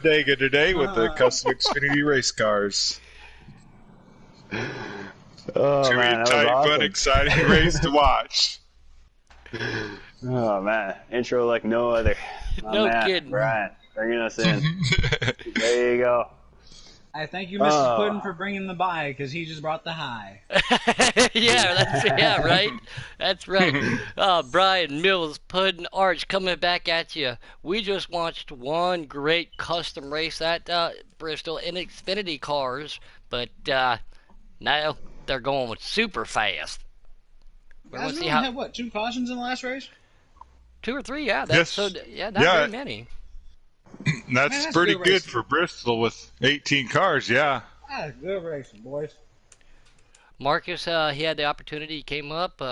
Talladega today with the custom Xfinity race cars. Oh Should be man, a that was tight but awesome. exciting race to watch. Oh man, intro like no other. My No man, kidding. Brian, bringing us in. There you go. I thank you, Mr. Puddin, for bringing the bye, because he just brought the high. Yeah, right. That's right. Brian, Mills, Puddin, Arch coming back at you. We just watched one great custom race at Bristol in Xfinity cars, but now they're going with super fast. Guys, we only had, what, 2 cautions in the last race? 2 or 3, yeah. Yes. Not very many. That's pretty good for Bristol with 18 cars, yeah. Good racing, boys. Marcus, he had the opportunity. He came up,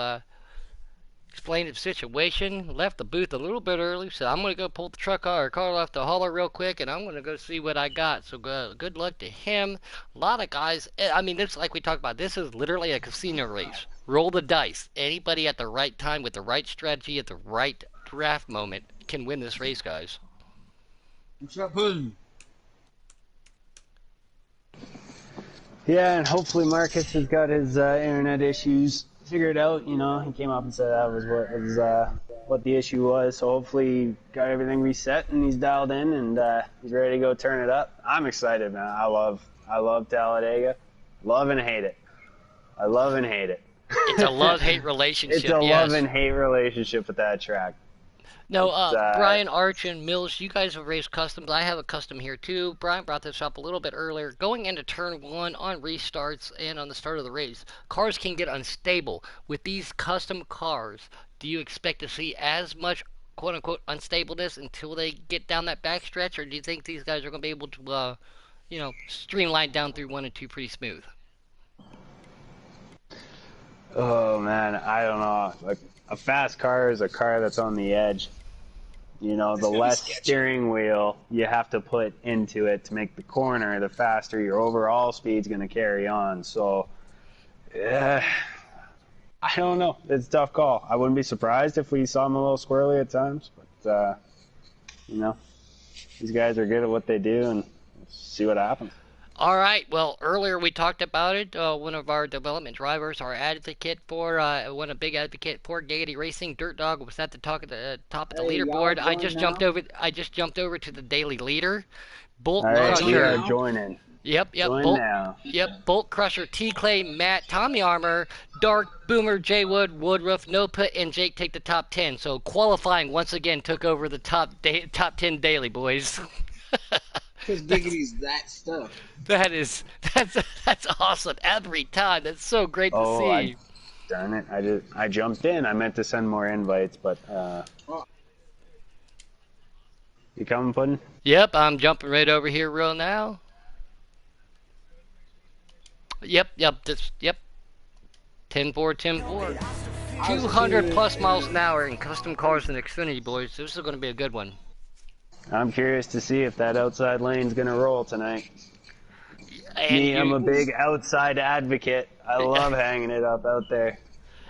explained the situation, left the booth a little bit early, so I'm going to go pull the car off the hauler real quick, and I'm going to go see what I got. So good luck to him. A lot of guys, I mean, this, like we talked about, this is literally a casino race. Roll the dice. Anybody at the right time with the right strategy at the right draft moment can win this race, guys. What's up, Puddin? Yeah, and hopefully Marcus has got his internet issues figured out. You know, he came up and said that was what the issue was. So hopefully he got everything reset and he's dialed in and he's ready to go turn it up. I'm excited, man. I love Talladega. Love and hate it. I love and hate it. It's a love-hate relationship. It's a love and hate relationship with that track. No, Brian, Arch, and Mills, you guys have raced customs. I have a custom here, too. Brian brought this up a little bit earlier. Going into turn 1 on restarts and on the start of the race, cars can get unstable. With these custom cars, do you expect to see as much, quote-unquote, unstableness until they get down that backstretch, or do you think these guys are going to be able to, streamline down through 1 and 2 pretty smooth? Oh, man, I don't know. Like, a fast car is a car that's on the edge. You know, the less steering wheel you have to put into it to make the corner, the faster your overall speed's going to carry on. So, I don't know. It's a tough call. I wouldn't be surprised if we saw them a little squirrely at times. But, these guys are good at what they do, and we'll see what happens. All right. Well, earlier we talked about it. One of our development drivers, our advocate for, a big advocate for Gaiety Racing, Dirt Dog, was at the top of the leaderboard. I just jumped over to the daily leader. Bolt Crusher. We are joining. Yep. Bolt Crusher, T Clay, Matt, Tommy Armour, Dark, Boomer, Jay Wood, Woodruff, No Put, and Jake take the top 10. So qualifying once again took over the top 10 daily, boys. Because Giggity's that stuff. That's awesome every time. That's so great to see. Darn it! I jumped in. I meant to send more invites, but you coming, Puddin'? Yep, I'm jumping right over here real now. Yep. 10-4, 10-4. 200 plus miles an hour in custom cars and Xfinity, boys. This is going to be a good one. I'm curious to see if that outside lane's going to roll tonight. I'm a big outside advocate. I love hanging it up out there.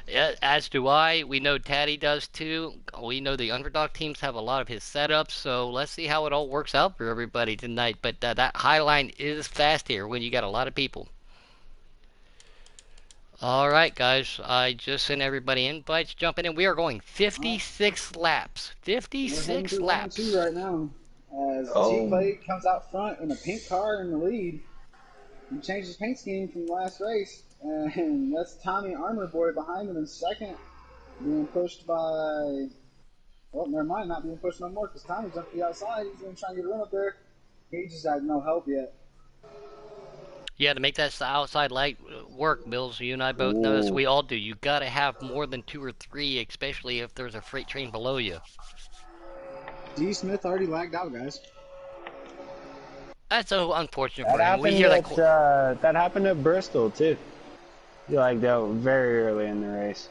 Yeah, as do I. We know Taddy does too. We know the underdog teams have a lot of his setups, so let's see how it all works out for everybody tonight. But that high line is fast here when you got a lot of people. All right, guys. I just sent everybody invites jumping in. We are going 56 laps. 56 laps. Right now, as T-Clay comes out front in a pink car in the lead. He changed his paint scheme from the last race, and that's Tommy Armour Boy behind him in second, being pushed by. Well, never mind, not being pushed no more because Tommy jumped to the outside. He's going to try and get a run up there. He just had no help yet. Yeah, to make that outside light work, Mills, you and I both know this. We all do. You got to have more than 2 or 3, especially if there's a freight train below you. D. Smith already lagged out, guys. That's so unfortunate for him. That happened at Bristol, too. He lagged out very early in the race.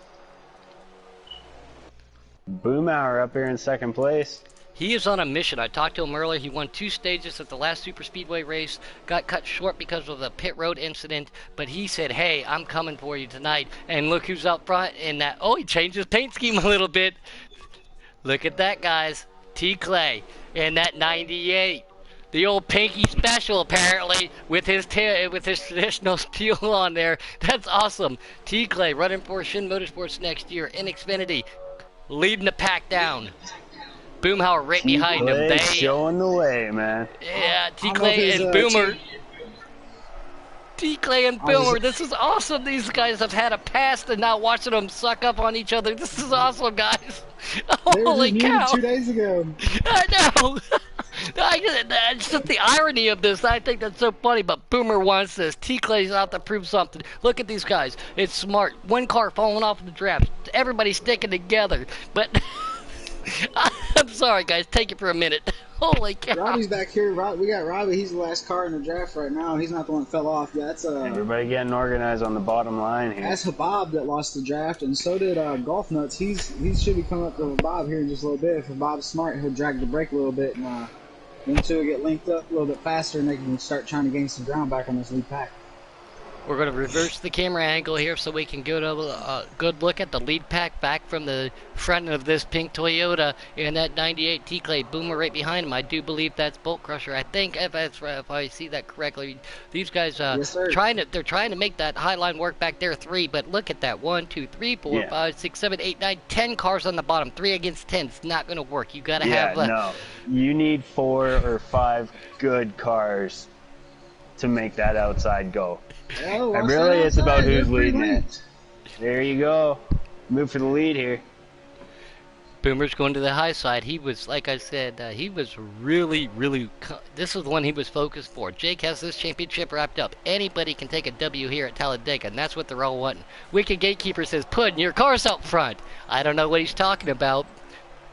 Boomhauer up here in second place. He is on a mission. I talked to him earlier. He won 2 stages at the last Super Speedway race. Got cut short because of the pit road incident. But he said, hey, I'm coming for you tonight. And look who's out front in that. Oh, he changed his paint scheme a little bit. Look at that, guys. T. Clay in that 98. The old pinky special, apparently, with his traditional steel on there. That's awesome. T-Clay running for Shin Motorsports next year in Xfinity, leading the pack down. Boomhauer right behind him. They showing the way, man. Yeah, T-Clay and Boomer. T-Clay and Boomer, this is awesome. These guys have had a past and now watching them suck up on each other. This is awesome, guys. Holy cow. 2 days ago. I know. It's just the irony of this. I think that's so funny, but Boomer wants this. T-Clay's out to prove something. Look at these guys. It's smart. One car falling off the draft. Everybody's sticking together. But I'm sorry, guys. Take it for a minute. Holy cow. Robbie's back here. We got Robbie. He's the last car in the draft right now. He's not the one that fell off. Yeah, that's everybody getting organized on the bottom line here. That's Habab that lost the draft, and so did Golf Nuts. He should be coming up to Habab here in just a little bit. If Habab's smart, he'll drag the brake a little bit, and them two will get linked up a little bit faster, and they can start trying to gain some ground back on this lead pack. We're going to reverse the camera angle here so we can get a good look at the lead pack back from the front of this pink Toyota and that 98 T-Clay Boomer right behind him. I do believe that's Bolt Crusher. I think if I see that correctly, these guys they're trying to make that high line work back there 3, but look at that 1, 2, 3, 4, 5, 6, 7, 8, 9, 10 cars on the bottom. 3 against 10. It's not going to work. You got to have no. You need 4 or 5 good cars to make that outside go. Oh, and really, it's about who's leading it. There you go. Move for the lead here. Boomer's going to the high side. He was, like I said, he was really, this is the one he was focused for. Jake has this championship wrapped up. Anybody can take a W here at Talladega, and that's what they're all wanting. Wicked Gatekeeper says, put your cars out front. I don't know what he's talking about.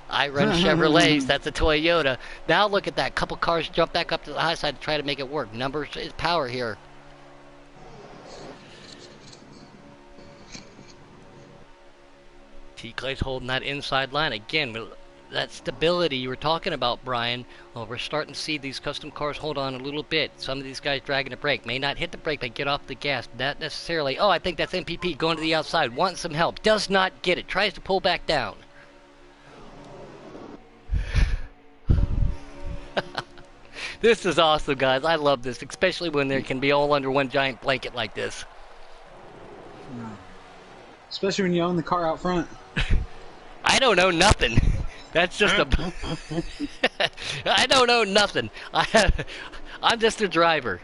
I run Chevrolets. That's a Toyota. Now look at that. Couple cars jump back up to the high side to try to make it work. Numbers is power here. T-Clay's holding that inside line. Again, that stability you were talking about, Brian. Well, we're starting to see these custom cars hold on a little bit. Some of these guys dragging the brake. May not hit the brake, but get off the gas. Not necessarily. Oh, I think that's MPP going to the outside. Wanting some help. Does not get it. Tries to pull back down. This is awesome, guys. I love this, especially when there can be all under one giant blanket like this. Especially when you own the car out front. I don't know nothing. That's just a... I don't know nothing. I'm just a driver.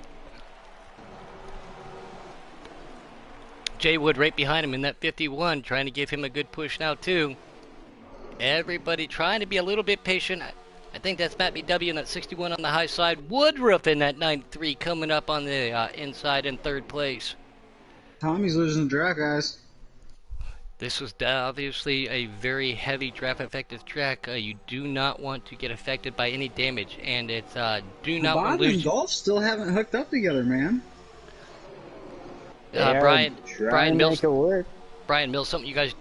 Jay Wood right behind him in that 51, trying to give him a good push now, too. Everybody trying to be a little bit patient. I think that's Matt BW in that 61 on the high side. Woodruff in that 93 coming up on the inside in 3rd place. Tommy's losing the draft, guys. This was obviously a very heavy draft-effective track. You do not want to get affected by any damage, and it's do not want to lose. Bob and Golf still haven't hooked up together, man. Brian Mills. Make it work. Brian Mills, something you guys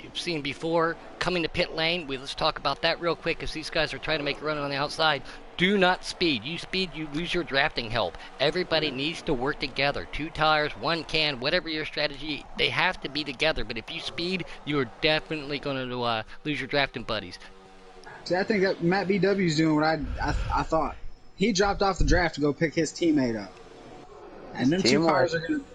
you've seen before, coming to pit lane. Let's talk about that real quick, because these guys are trying to make a run on the outside. Do not speed. You speed, you lose your drafting help. Everybody needs to work together. 2 tires, 1 can, whatever your strategy, they have to be together. But if you speed, you are definitely going to lose your drafting buddies. See, I think that Matt BW's doing what I thought. He dropped off the draft to go pick his teammate up. And them 2 cars are going to...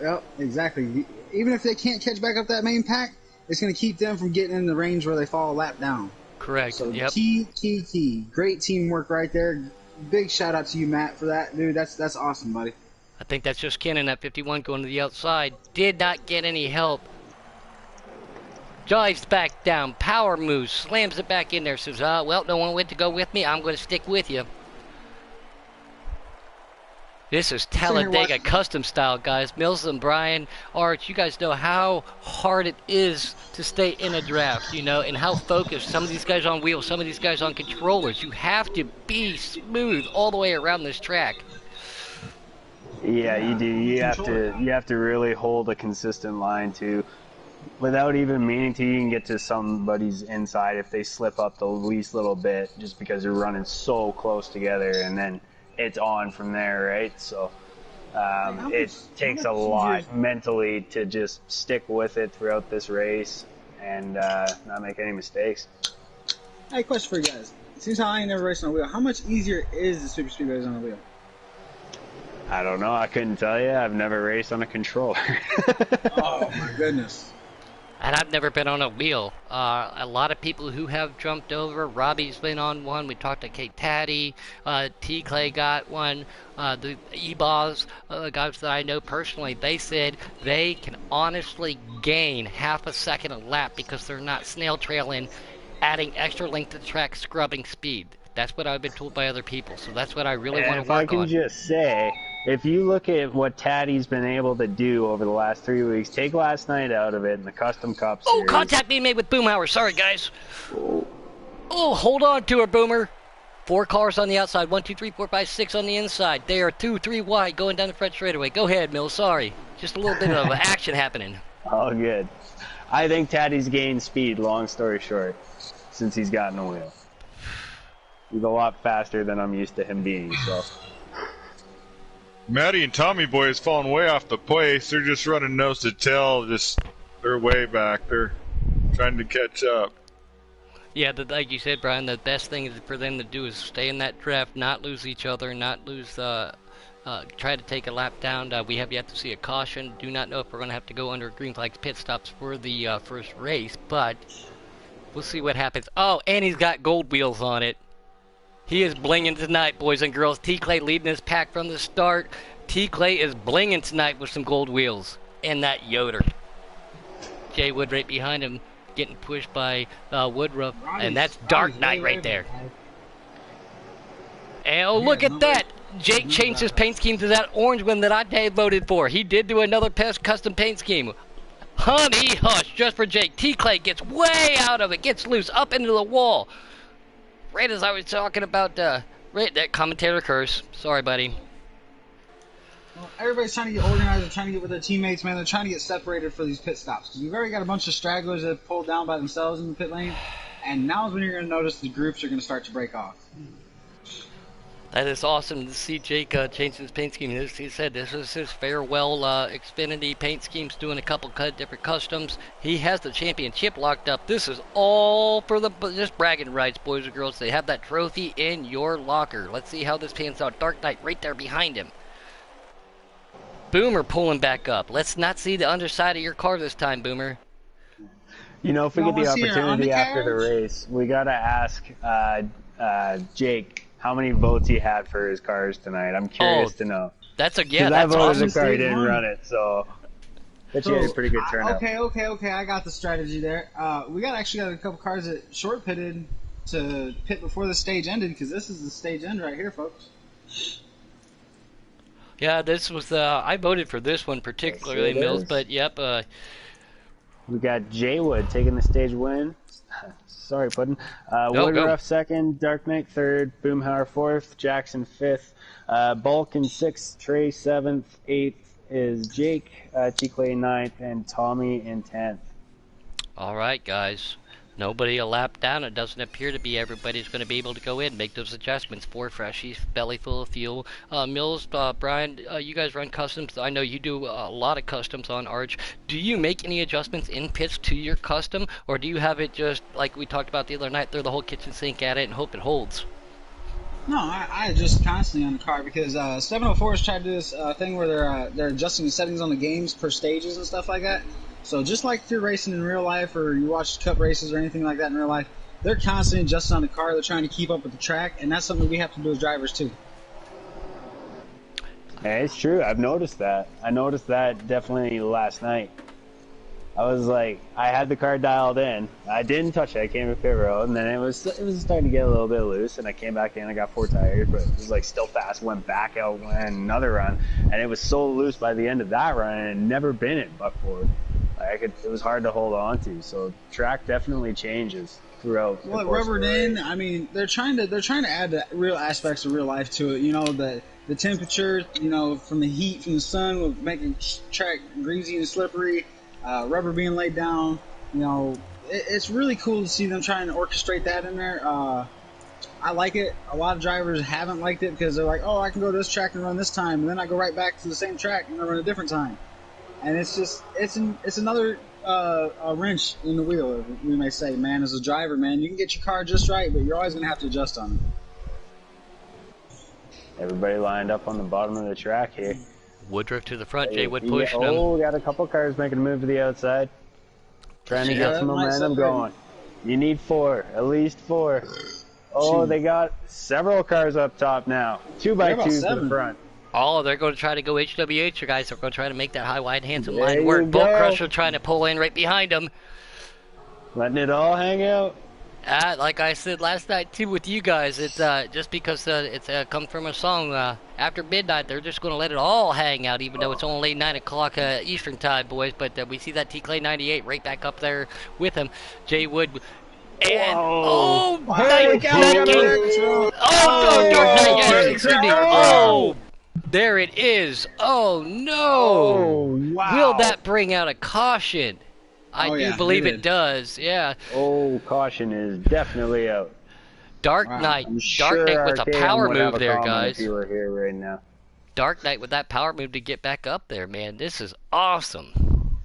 Yep, exactly. Even if they can't catch back up that main pack, it's going to keep them from getting in the range where they fall a lap down. Correct. So yep. Key. Great teamwork right there. Big shout out to you, Matt, for that, dude. That's awesome, buddy. I think that's just Ken in that 51 going to the outside. Did not get any help. Drives back down. Power moves. Slams it back in there. Says, well, no one went to go with me. I'm going to stick with you. This is Talladega custom style, guys. Mills and Brian, Arch, you guys know how hard it is to stay in a draft, you know, and how focused. Some of these guys on wheels, some of these guys on controllers. You have to be smooth all the way around this track. Yeah, you do. You have to really hold a consistent line too. Without even meaning to, you can get to somebody's inside if they slip up the least little bit, just because they're running so close together, and then it's on from there, right? So it takes a lot mentally to just stick with it throughout this race and not make any mistakes. Hey, question for you guys. Seems how I ain't never raced on a wheel. How much easier is the super speedways on a wheel? I don't know. I couldn't tell you. I've never raced on a controller. Oh my goodness. And I've never been on a wheel. A lot of people who have jumped over. Robbie's been on one. We talked to Kate Taddy. T. Clay got one. The E-Boss guys that I know personally, they said they can honestly gain half a second a lap because they're not snail trailing, adding extra length to the track, scrubbing speed. That's what I've been told by other people. So that's what I really want to if I work can on. just say, if you look at what Taddy's been able to do over the last 3 weeks, take last night out of it in the Custom Cup Oh, Series. contact being made with Boomhauer. Sorry, guys. Oh, hold on to her, Boomer. 4 cars on the outside. 1, 2, 3, 4, 5, 6 on the inside. They are 2, 3 wide going down the front straightaway. Go ahead, Mills. Sorry. Just a little bit of action happening. All good. I think Taddy's gained speed, long story short, since he's gotten a wheel. He's a lot faster than I'm used to him being, so. Matty and Tommy Boy has fallen way off the pace. They're just running nose to tail. They're way back. They're trying to catch up. Yeah, like you said, Brian, the best thing for them to do is stay in that draft, not lose each other, not lose, try to take a lap down. We have yet to see a caution. Do not know if we're going to have to go under green flags pit stops for the first race, but we'll see what happens. Oh, and he's got gold wheels on it. He is blinging tonight, boys and girls. T. Clay leading his pack from the start. T. Clay is blinging tonight with some gold wheels. And that Yoder. Jay Wood right behind him, getting pushed by Woodruff. And that's Dark Knight right there. And oh, look at that. Jake changed his paint scheme to that orange one that I voted for. He did do another custom paint scheme. Honey hush, just for Jake. T. Clay gets way out of it, gets loose, up into the wall. Right as I was talking about, right, that commentator curse. Sorry, buddy. Well, everybody's trying to get organized. They're trying to get with their teammates, man. They're trying to get separated for these pit stops. Because we've already got a bunch of stragglers that have pulled down by themselves in the pit lane. And now is when you're going to notice the groups are going to start to break off. That is awesome to see Jake change his paint scheme. As he said, this is his farewell Xfinity paint schemes, doing a couple different customs. He has the championship locked up. This is all for the just bragging rights, boys and girls. They have that trophy in your locker. Let's see how this pans out. Dark Knight right there behind him. Boomer pulling back up. Let's not see the underside of your car this time, Boomer. You know, if we get the opportunity after the race, we got to ask Jake how many votes he had for his cars tonight. I'm curious to know. That's that's awesome. the car, he didn't run it, so bet you had a pretty good turnout. Okay. I got the strategy there. We actually got a couple cars that short pitted to pit before the stage ended, because this is the stage end right here, folks. Yeah, this was I voted for this one particularly, Mills. But yep. We got Jay Wood taking the stage win. Sorry, Puddin. Woodruff second, Dark Knight third, Boomhauer fourth, Jackson fifth, Bulk in sixth, Trey seventh, eighth is Jake, T. Clay ninth, and Tommy in 10th. All right, guys. Nobody a lap down. It doesn't appear to be everybody's going to be able to go in, make those adjustments. 4 freshies, belly full of fuel. Mills, Brian, you guys run customs. I know you do a lot of customs on Arch. Do you make any adjustments in pits to your custom, or do you have it just like we talked about the other night, throw the whole kitchen sink at it and hope it holds? No, I adjust constantly on the car because 704 has tried to do this thing where they're adjusting the settings on the games per stages and stuff like that. So just like if you're racing in real life or you watch cup races or anything like that in real life, they're constantly adjusting on the car. They're trying to keep up with the track, and that's something we have to do as drivers too. Hey, it's true. I've noticed that. I noticed that definitely last night. I was like, I had the car dialed in. I didn't touch it. I came to pit road, and then it was starting to get a little bit loose, and I came back in. I got 4 tires, but it was like still fast. Went back out, went another run, and it was so loose by the end of that run, and it had never been in before. It was hard to hold on to. So track definitely changes throughout. Well, rubbered in. I mean, they're trying to add the real aspects of real life to it. You know, the temperature. You know, from the heat from the sun, will make the track greasy and slippery. Rubber being laid down. You know, it's really cool to see them trying to orchestrate that in there. I like it. A lot of drivers haven't liked it because they're like, oh, I can go to this track and run this time, and then I go right back to the same track and I run a different time. And it's just it's another a wrench in the wheel, we may say, man. As a driver, man, you can get your car just right, but you're always going to have to adjust on it. Everybody lined up on the bottom of the track here. Woodruff to the front, Jay Wood pushing him. Oh, we got a couple cars making a move to the outside. Trying to get some momentum going. You need 4, at least 4. Oh, they got several cars up top now. 2x2s to the front. Oh, they're going to try to go HWH, guys. They're going to try to make that high, wide, handsome line work. Bolt Crusher trying to pull in right behind them. Letting it all hang out. Like I said last night, too, with you guys, it's just because it's come from a song, after midnight, they're just going to let it all hang out, even though it's only 9 o'clock Eastern time, boys. But we see that T-Clay 98 right back up there with him. Jay Wood. And, oh, Dark Knight, yes, oh, there it is. Oh, no. Oh, wow. Will that bring out a caution? I do believe it does, yeah. Oh, caution is definitely out. Dark Knight. Dark Knight with a power move there, guys. If you were here right now. Dark Knight with that power move to get back up there, man. This is awesome.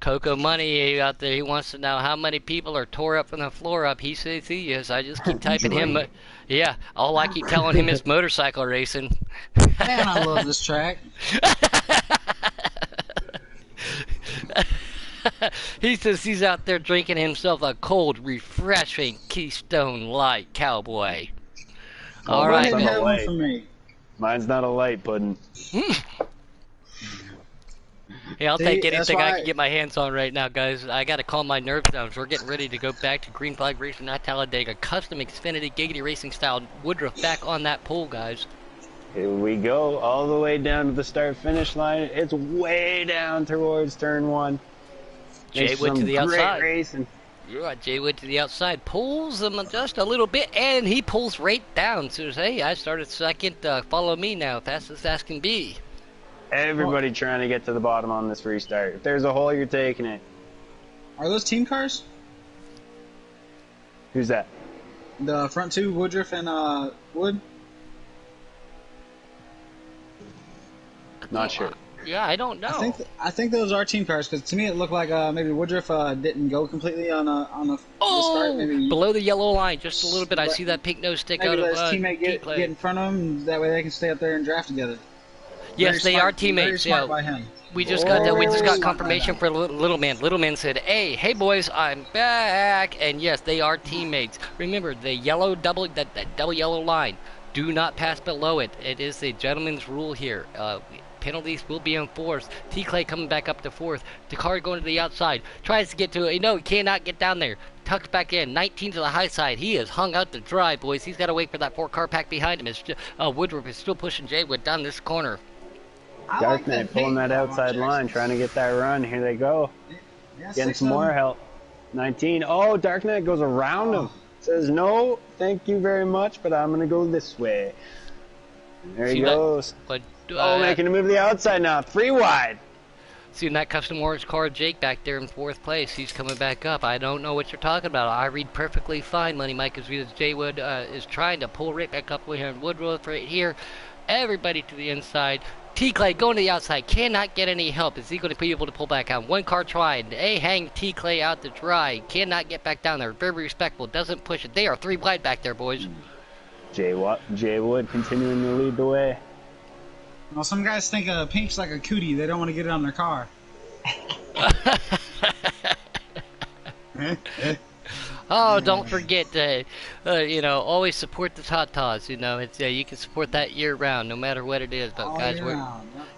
Coco Money out there, he wants to know how many people are tore up from the floor up. He says he is. I just keep typing him. Yeah, all I keep telling him is motorcycle racing. Man, I love this track. He says he's out there drinking himself a cold, refreshing Keystone Light Cowboy. All right, have one for me. Mine's not a light pudding. Hey, I'll take anything I can get my hands on right now, guys. I got to calm my nerves down. So we're getting ready to go back to Green Flag Racing at Talladega. Custom Xfinity Giggity Racing style. Woodruff back on that pole, guys. Here we go, all the way down to the start-finish line. It's way down towards turn 1. Jay Wood to the outside. Racing. Yeah, Jay Wood to the outside. Pulls them just a little bit, and he pulls right down. Says, hey, I started second. Follow me now, fast as that can be. Everybody trying to get to the bottom on this restart. If there's a hole, you're taking it. Are those team cars? Who's that? The front two, Woodruff and Wood? Not sure. Yeah, I don't know. I think those are team cars, because to me it looked like maybe Woodruff didn't go completely on the start. Maybe below the yellow line, just a little bit. I see that pink nose stick out of his teammate get in front of him. That way they can stay up there and draft together. Yes, they are teammates. Very smart by him. We just got confirmation for Little Man. Little Man said, hey boys, I'm back." And yes, they are teammates. Remember the yellow double yellow line. Do not pass below it. It is the gentleman's rule here. Penalties will be enforced. T-Clay coming back up to 4th. Dakar going to the outside. Tries to get to it. No, he cannot get down there. Tucks back in. 19 to the high side. He is hung out to dry, boys. He's got to wait for that 4-car pack behind him. Woodruff is still pushing Jay Wood down this corner. Dark Knight pulling that outside line, trying to get that run. Here they go. Getting some more help. 19. Oh, Dark Knight goes around him. Says, no, thank you very much, but I'm going to go this way. And there he goes. Making a move to the outside now. 3 wide. Seeing that custom orange car, Jake, back there in 4th place. He's coming back up. I don't know what you're talking about. I read perfectly fine, Money Mike, as Jay Wood is trying to pull right back up with him. Woodruff right here. Everybody to the inside. T-Clay going to the outside. Cannot get any help. Is he going to be able to pull back on? 1 car trying. They hang T-Clay out to dry. Cannot get back down there. Very respectful. Doesn't push it. They are 3 wide back there, boys. Jay Wood continuing to lead the way. Well, some guys think pink's like a cootie. They don't want to get it on their car. Oh, don't forget always support the Tatas. It's you can support that year round, no matter what it is. But all guys,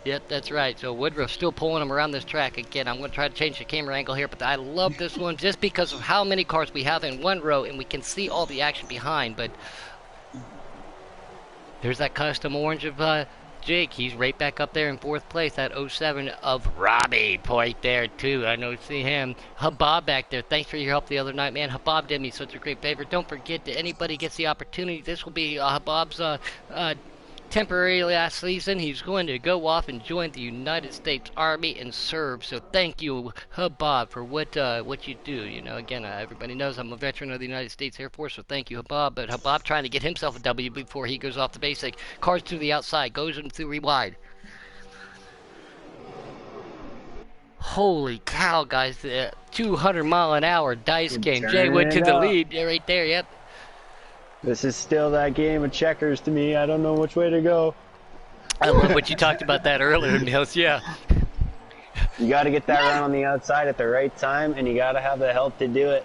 yep, that's right. So Woodruff's still pulling them around this track again. I'm going to try to change the camera angle here, but I love this one just because of how many cars we have in one row, and we can see all the action behind. But there's that custom orange of Jake. He's right back up there in 4th place. That 07 of Robbie point there too. I know, see him. Habab back there. Thanks for your help the other night, man. Habab did me such a great favor. Don't forget that anybody gets the opportunity. This will be Habab's temporary last season. He's going to go off and join the United States Army and serve. So thank you, Habab, for what you do. Again, everybody knows I'm a veteran of the United States Air Force, so thank you, Habab. But Habab trying to get himself a W before he goes off the basic. Cars to the outside, goes in 3 wide. Holy cow, guys. The 200-mile-an-hour dice game. Jay Turn went to it the up. lead. Yeah, right there, yep. This is still that game of checkers to me. I don't know which way to go. I love what you talked about that earlier, Nils. Yeah. You got to get that run on the outside at the right time, and you got to have the help to do it.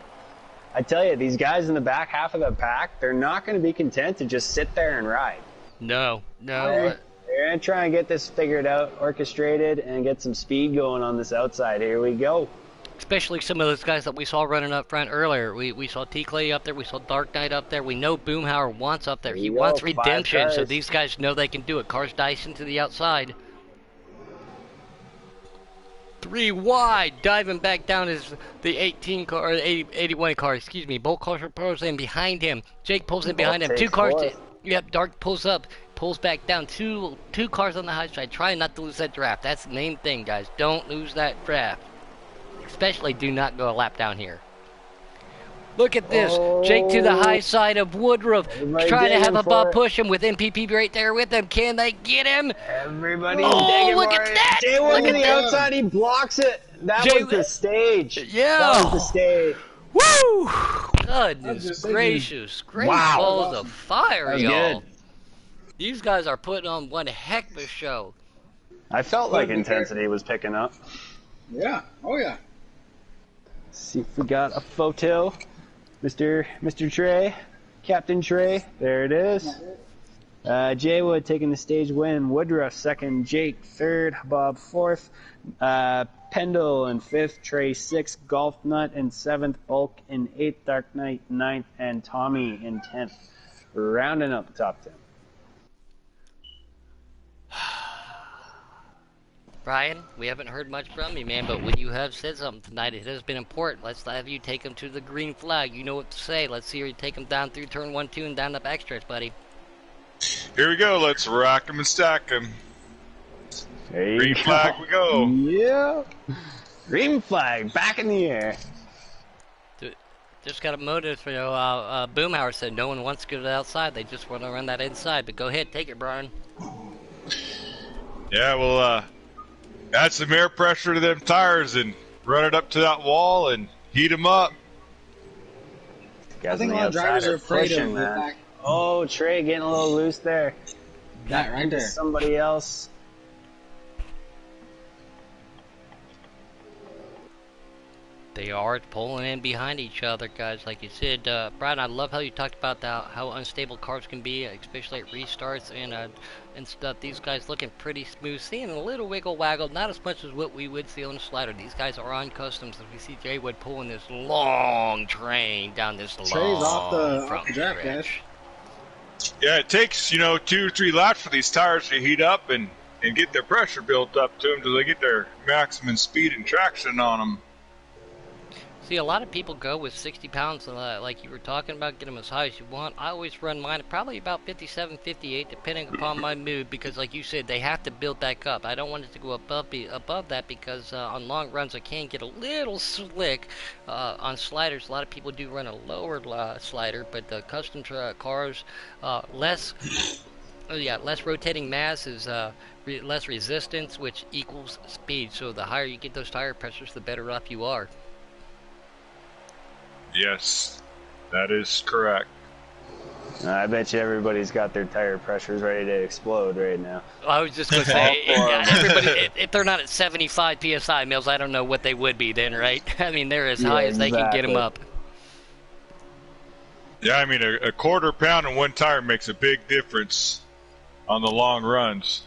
I tell you, these guys in the back half of the pack, they're not going to be content to just sit there and ride. No. They're going to try and get this figured out, orchestrated, and get some speed going on this outside. Here we go. Especially some of those guys that we saw running up front earlier. We saw T-Clay up there. We saw Dark Knight up there. We know Boomhauer wants up there. He wants redemption, so these guys know they can do it. Cars dicing to the outside. 3 wide, diving back down is the 18 car, or 81 car, excuse me. Bolt car pulls in behind him. Jake pulls in behind him. 2 cars. Yep, Dark pulls up, pulls back down. Two cars on the high side. Try not to lose that draft. That's the main thing, guys. Don't lose that draft. Especially do not go a lap down here. Look at this. Jake to the high side of Woodruff. Trying to have a Bob push him with MPP right there with him. Can they get him? Everybody look at that. Jay went to the outside. He blocks it. That was the stage. Yeah. That was the stage. Woo! Goodness gracious. Great balls of fire, y'all. These guys are putting on one heck of a show. I felt like intensity was picking up. Yeah. Oh, yeah. Let's see if we got a photo. Mr. Trey, Captain Trey, there it is. Jay Wood taking the stage win. Woodruff second, Jake third, Bob fourth, Pendle in fifth, Trey sixth, Golf Nut in seventh, Bulk in eighth, Dark Knight ninth, and Tommy in 10th. Rounding up the top 10. Brian, we haven't heard much from you, man, but when you have said something tonight, it has been important. Let's have you take them to the green flag. You know what to say. Let's see you take them down through turn 1, 2, and down the backstretch, buddy. Here we go. Let's rock 'em and stack 'em. Green flag we go. Yeah. Green flag back in the air. Just got a motive, Boomhauer said no one wants to go to the outside. They just want to run that inside. But go ahead, take it, Brian. Yeah, well, add some air pressure to them tires and run it up to that wall and heat them up. I think a lot of drivers are afraid of the fact. Oh, Trey getting a little loose there. That right there. Somebody else. They are pulling in behind each other, guys. Like you said, Brian, I love how you talked about how unstable cars can be, especially at restarts and stuff. These guys looking pretty smooth, seeing a little wiggle waggle, not as much as what we would see on a slider. These guys are on customs. As we see Jay Wood pulling this long train down this Trey's long off the draft, stretch. guys. Yeah, it takes, 2 or 3 laps for these tires to heat up and get their pressure built up to them until they get their maximum speed and traction on them. See, a lot of people go with 60 pounds, like you were talking about, get them as high as you want. I always run mine at probably about 57, 58, depending upon my mood, because like you said, they have to build back up. I don't want it to go above that because on long runs, it can get a little slick. On sliders, a lot of people do run a lower slider, but the custom cars, less rotating mass is less resistance, which equals speed. So the higher you get those tire pressures, the better off you are. Yes, that is correct. I bet you everybody's got their tire pressures ready to explode right now. I was just going to say, everybody, if they're not at 75 PSI, Mills, I don't know what they would be then, right? I mean, they're as high as they can get them up. Yeah, I mean, a quarter pound in one tire makes a big difference on the long runs.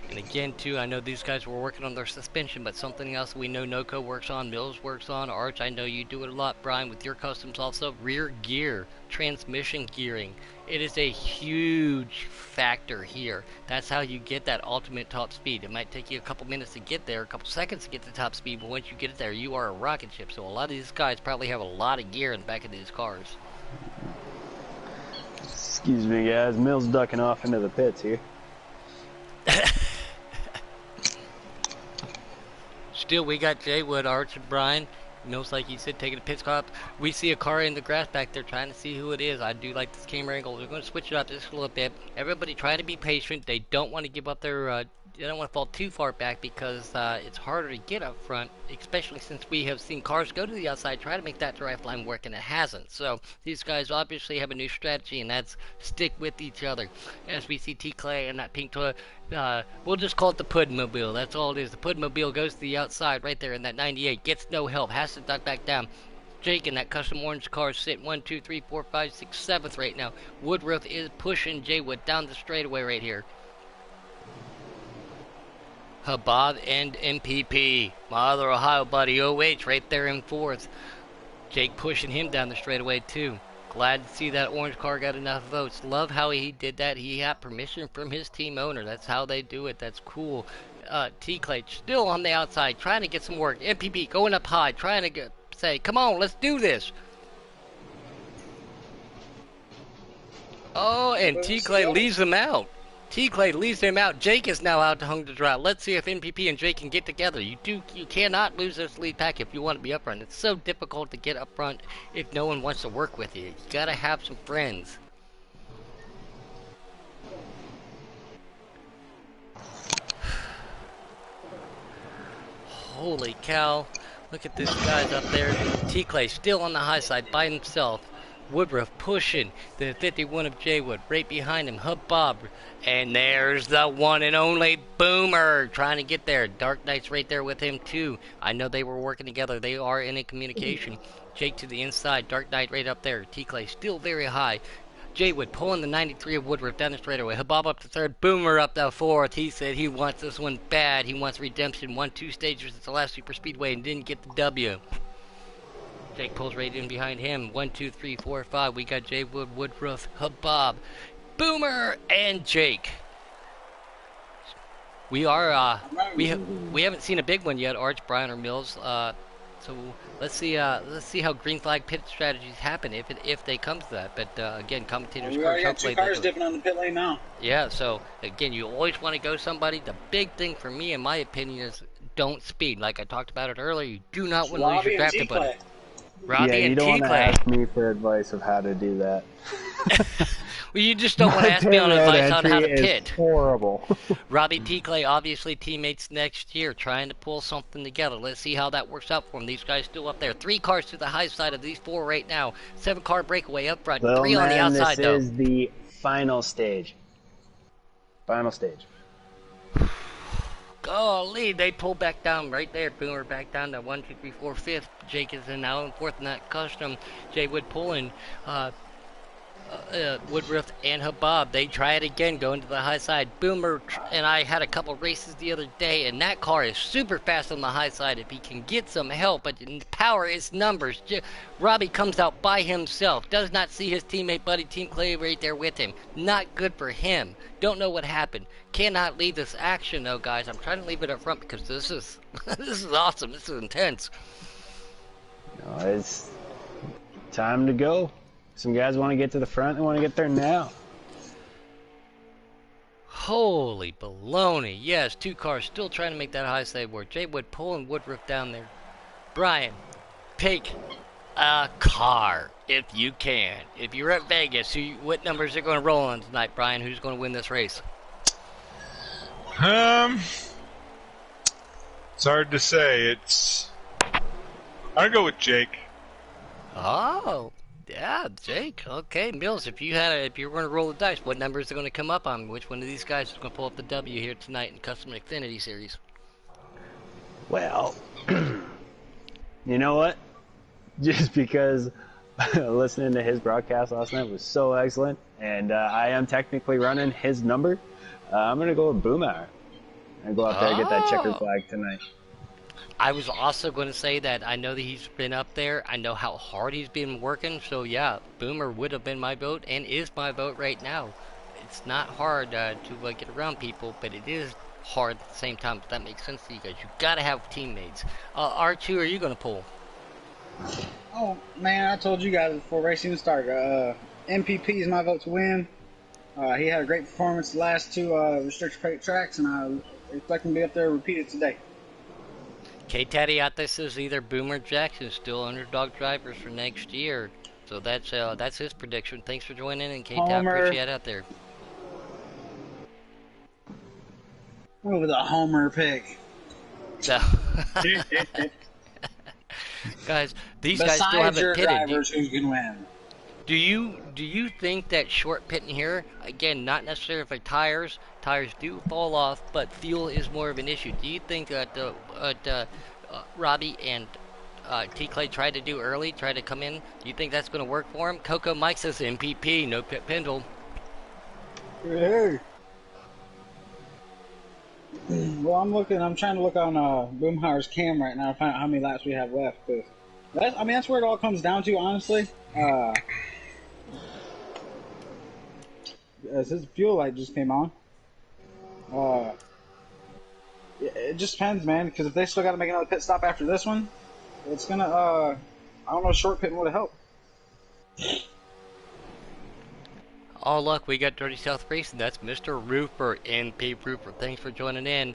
And again, too, I know these guys were working on their suspension, but something else we know NOCO works on, Mills works on, Arch, I know you do it a lot, Brian, with your customs also. Rear gear, transmission gearing. It is a huge factor here. That's how you get that ultimate top speed. It might take you a couple minutes to get there, a couple seconds to get to top speed, but once you get it there, you are a rocket ship. So a lot of these guys probably have a lot of gear in the back of these cars. Excuse me, guys. Mills ducking off into the pits here. Still, we got Jay Wood, Arch, and Brian. Mills, like you said, taking a pit stop. We see a car in the grass back there trying to see who it is. I do like this camera angle. We're going to switch it up just a little bit. Everybody try to be patient. They don't want to give up their you don't want to fall too far back because it's harder to get up front, especially since we have seen cars go to the outside try to make that drive line work and it hasn't. So these guys obviously have a new strategy, and that's stick with each other. As we see T Clay and that pink toy, we'll just call it the Pudmobile. That's all it is. The Pudmobile goes to the outside right there in that 98, gets no help, has to duck back down. Jake in that custom orange car sitting 1, 2, 3, 4, 5, 6, 7th right now. Woodruff is pushing Jaywood down the straightaway right here. Habab and MPP, my other Ohio buddy, OH right there in 4th. Jake pushing him down the straightaway too. Glad to see that orange car got enough votes. Love how he did that. He had permission from his team owner. That's how they do it. That's cool. T-Clay still on the outside trying to get some work. MPP going up high trying to say, come on, let's do this. Oh, and T-Clay leaves him out. T-Clay leaves him out. Jake is now out to hung to dry. Let's see if MPP and Jake can get together. You cannot lose this lead pack if you want to be up front. It's so difficult to get up front if no one wants to work with you. You gotta have some friends. Holy cow. Look at this guy's up there. T-Clay still on the high side by himself. Woodruff pushing the 51 of Jaywood right behind him. Habab, and there's the one and only Boomer trying to get there. Dark Knight's right there with him too. I know they were working together. They are in a communication. Jake to the inside. Dark Knight right up there. T-Clay still very high. Jaywood pulling the 93 of Woodruff down the straightaway. Habab up to 3rd. Boomer up to 4th. He said he wants this one bad. He wants redemption. Won 2 stages at the last super speedway and didn't get the W. Jake pulls right in behind him. 1, 2, 3, 4, 5. We got Jaywood, Woodruff, Habab, Boomer, and Jake. We are we haven't seen a big one yet, Arch, Brian, or Mills. So let's see how green flag pit strategies happen if they come to that. But again, commentators. We already got 2 cars dipping on the pit lane now. Yeah. So again, you always want to go somebody. The big thing for me, in my opinion, is don't speed. Like I talked about it earlier, you do not want to lose your draft ability. Robbie yeah, you and don't want to T-Clay. ask me for advice of how to do that. Well, you just don't want to ask me on advice on how to pit. Horrible. Robbie T-Clay, obviously teammates next year, trying to pull something together. Let's see how that works out for them. These guys still up there. 3 cars to the high side of these 4 right now. 7-car breakaway up front. Well, 3 on the outside, this is the final stage. Final stage. Golly, they pull back down right there. Boomer back down to 1, 2, 3, 4, 5th. Jake is in now in 4th in that custom. Jaywood pulling. Woodruff and Habab, they try it again, going to the high side. Boomer and I had a couple races the other day, and that car is super fast on the high side if he can get some help, but in power is numbers. Robbie comes out by himself, does not see his teammate buddy Team Clay right there with him. Not good for him. Don't know what happened. Cannot leave this action though, guys. I'm trying to leave it up front because this is this is awesome. This is intense. No, it's time to go. Some guys want to get to the front. They want to get there now. Holy baloney. Yes, 2 cars still trying to make that high side work. Jaywood pulling Woodruff down there. Brian, pick a car if you can. If you're at Vegas, what numbers are going to roll on tonight, Brian? Who's going to win this race? It's hard to say. I'll go with Jake. Oh. Yeah, Jake. Okay, Mills. If you were going to roll the dice, what numbers are going to come up on? Which one of these guys is going to pull up the W here tonight in Custom Xfinity Series? Well, you know what? Just because listening to his broadcast last night was so excellent, and I am technically running his number, I'm going to go with Boomer. And go out there and get that checkered flag tonight. I was also going to say that I know that he's been up there. I know how hard he's been working. So, yeah, Boomer would have been my vote and is my vote right now. It's not hard to get around people, but it is hard at the same time, if that makes sense to you guys. You got to have teammates. R2, are you going to pull? Oh, man, I told you guys before racing started. MPP is my vote to win. He had a great performance the last 2 restricted plate tracks, and I expect him to be up there and repeat it today. K-Taddy out there says either Boomer or Jackson still underdog drivers for next year. So that's his prediction. Thanks for joining in, K-Taddy. Appreciate it out there. Oh, the homer pick. So, guys, these guys still Besides haven't your pitted. drivers, who's going to win? Do you think that short pitting here, again, not necessarily for tires do fall off, but fuel is more of an issue. Do you think that Robbie and T Clay tried to do early, tried to come in? Do you think that's going to work for him? Coco Mike says MPP, no pit Pendle. Hey. Well, I'm trying to look on Boomhauer's cam right now to find out how many laps we have left. That's where it all comes down to, honestly. His fuel light just came on. It just depends, man, because if they still got to make another pit stop after this one, it's going to, I don't know, short pitting would have helped. All luck, we got Dirty South Racing. That's Mr. Roofer, NP Roofer. Thanks for joining in.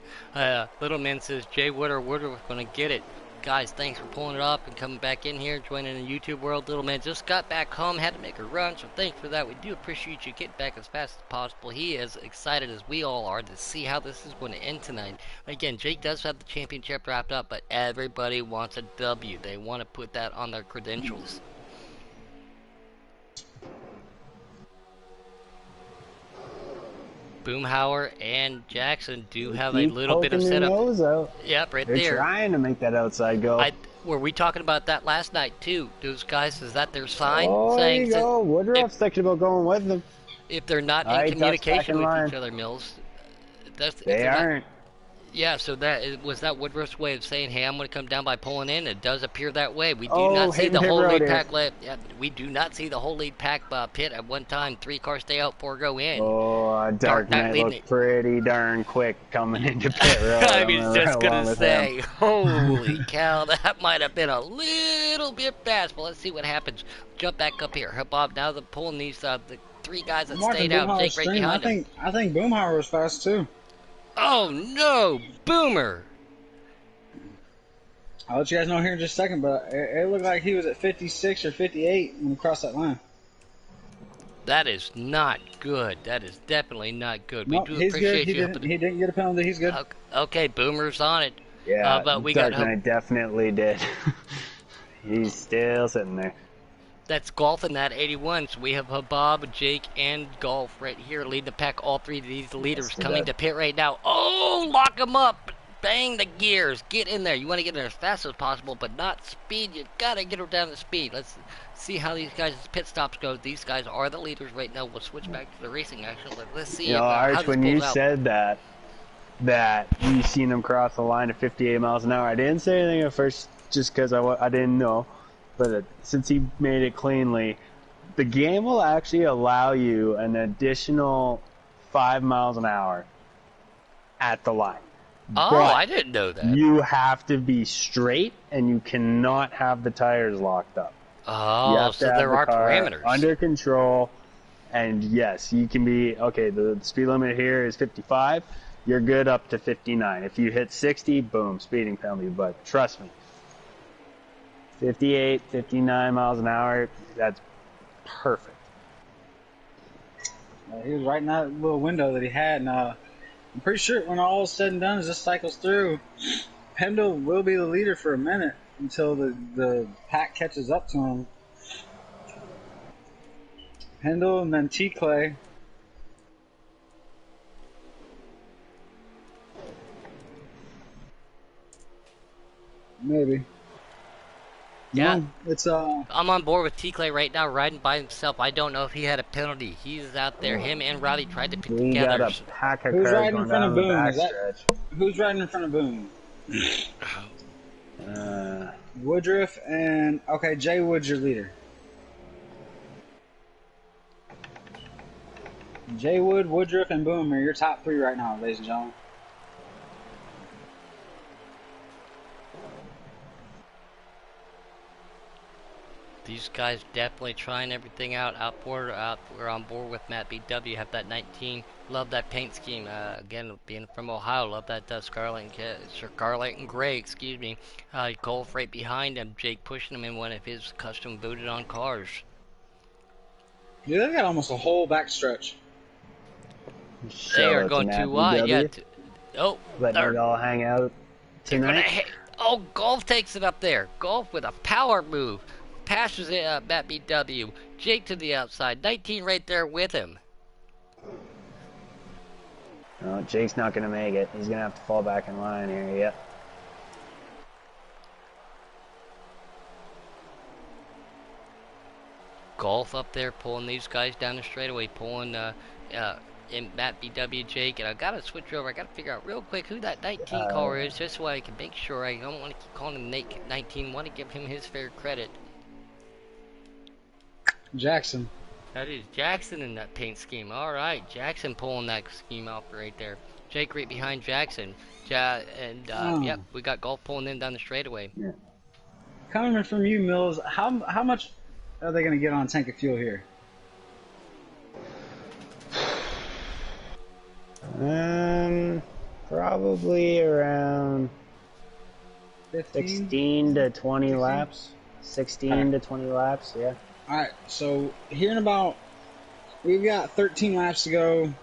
Little Man says, Jay Woodward was going to get it. Guys, thanks for pulling it up and coming back in here, joining the YouTube world. Little Man just got back home, had to make a run, so thanks for that. We do appreciate you getting back as fast as possible. He is excited as we all are to see how this is going to end tonight. Again, Jake does have the championship wrapped up, but everybody wants a W. They want to put that on their credentials. Boomhauer and Jackson do have a little bit of setup. Nose out. Yep, right They're there. They're trying to make that outside go. Were we talking about that last night too? Those guys, is that their sign? Oh, saying there you go. Woodruff's thinking about going with them. If they're not in communication with each other, Mills, they aren't. Yeah, so was that Woodruff's way of saying, "Hey, I'm going to come down by pulling in." It does appear that way. We do not see the whole lead pack. We do not see the whole lead pack pit at one time. 3 cars stay out, 4 go in. Oh, Dark Knight looked pretty darn quick coming into pit road. I was just going to say, holy cow, that might have been a little bit fast. But let's see what happens. Jump back up here, Bob. Now they're pulling these the 3 guys that stayed out. Jake right behind him. I think Boomhauer was fast too. Oh no, Boomer! I'll let you guys know here in just a second, but it looked like he was at 56 or 58 when he crossed that line. That is not good. That is definitely not good. Nope, we do appreciate you. He didn't get a penalty. He's good. Okay, Boomer's on it. Yeah, but we Dark Knight definitely did. He's still sitting there. That's Golf in that 81. So we have Bob, Jake, and Golf right here leading the pack. All 3 of these leaders coming to pit right now. Oh, lock them up. Bang the gears. Get in there. You want to get in there as fast as possible, but not speed. You got to get her down to speed. Let's see how these guys' pit stops go. These guys are the leaders right now. We'll switch back to the racing action. Let's see. Arch, when you said that you seen them cross the line at 58 miles an hour, I didn't say anything at first just because I didn't know. But since he made it cleanly, the game will actually allow you an additional 5 miles an hour at the line. Oh, but I didn't know that. You have to be straight, and you cannot have the tires locked up. Oh, so there are parameters. Under control, and yes, you can be, okay, the speed limit here is 55. You're good up to 59. If you hit 60, boom, speeding penalty. But trust me, 58, 59 miles an hour, that's perfect. He was right in that little window that he had, and I'm pretty sure when all is said and done, as this cycles through, Pendle will be the leader for a minute until the pack catches up to him. Pendle and then T. Clay. Maybe. Yeah, no, I'm on board with T. Clay right now, riding by himself. I don't know if he had a penalty. He's out there. Him and Robbie tried to pick together. Got a pack of who's cars riding in front of Boone? Who's riding in front of Boone? Woodruff and Jay Wood's your leader. Jay Wood, Woodruff, and Boone are your top 3 right now, ladies and gentlemen. These guys definitely trying everything out. We're on board with Matt BW. Have that 19. Love that paint scheme. Again, being from Ohio, love that Scarlet and Gray. Excuse me. Golf right behind him. Jake pushing him in one of his custom booted on cars. Yeah, they got almost a whole back stretch. They are going too wide. Yeah. Oh, letting it all hang out tonight. Oh, Golf takes it up there. Golf with a power move. Passes it up at BW. Jake to the outside. 19 right there with him. Oh, Jake's not going to make it. He's going to have to fall back in line here. Yep. Golf up there pulling these guys down the straightaway, pulling in Matt BW Jake, and I gotta switch over. I gotta figure out real quick who that 19 caller is, just so I can make sure. I don't want to keep calling him 19. Want to give him his fair credit. Jackson. That is Jackson in that paint scheme. All right, Jackson pulling that scheme off right there. Jake right behind Jackson. Yep, we got Golf pulling in down the straightaway. Yeah. Coming from you, Mills, how much are they going to get on a tank of fuel here? Probably around 15? 16 to 20 laps. 16 to 20 laps, yeah. All right, so here in about, we've got 13 laps to go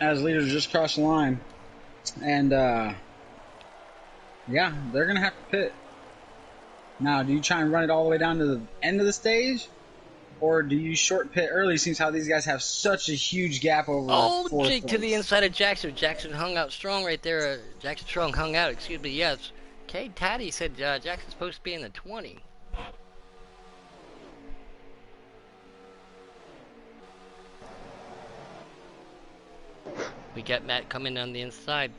as leaders just crossed the line. And, yeah, they're going to have to pit. Now, do you try and run it all the way down to the end of the stage? Or do you short pit early, since how these guys have such a huge gap over Jake to the inside of Jackson. Jackson hung out strong right there. Jackson Strong hung out, excuse me, yes. K. Taddy said Jackson's supposed to be in the 20. We got Matt coming on the inside.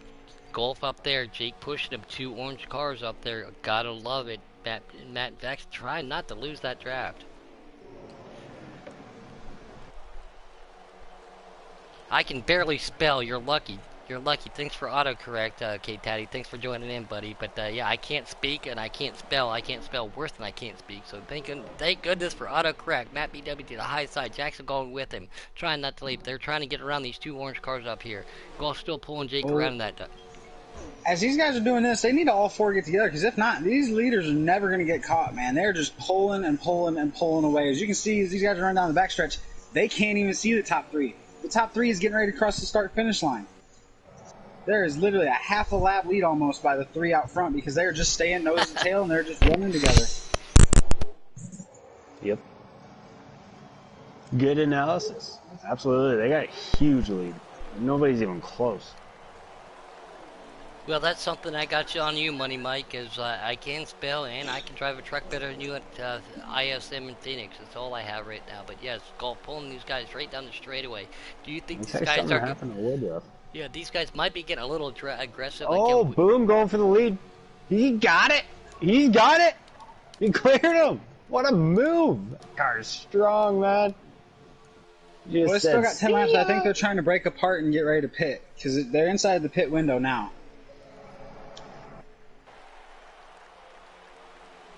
Golf up there. Jake pushing him. 2 orange cars up there. Gotta love it. Matt Jackson trying not to lose that draft. I can barely spell. You're lucky. You're lucky. Thanks for autocorrect, Kate Taddy. Thanks for joining in, buddy. But yeah, I can't speak and I can't spell. I can't spell worse than I can't speak. So thank goodness for autocorrect. Matt BW to the high side. Jackson going with him. Trying not to leave. They're trying to get around these 2 orange cars up here. Golf still pulling Jake around in that. As these guys are doing this, they need to all 4 get together, because if not, these leaders are never going to get caught, man. They're just pulling and pulling and pulling away. As you can see, as these guys are running down the backstretch, they can't even see the top 3. The top 3 is getting ready to cross the start-finish line. There is literally a half a lap lead almost by the 3 out front, because they're just staying nose to tail and they're just running together. Yep. Good analysis. Absolutely. They got a huge lead. Nobody's even close. Well, that's something I got you on you, Money Mike, is I can spell and I can drive a truck better than you at ISM in Phoenix. That's all I have right now. But yes, Golf pulling these guys right down the straightaway. Do you think these guys are... Yeah, these guys might be getting a little aggressive. Oh, Boom going for the lead. He got it. He got it. He cleared him. What a move. That car is strong, man. Well, they still got 10 laps. I think they're trying to break apart and get ready to pit, because they're inside the pit window now.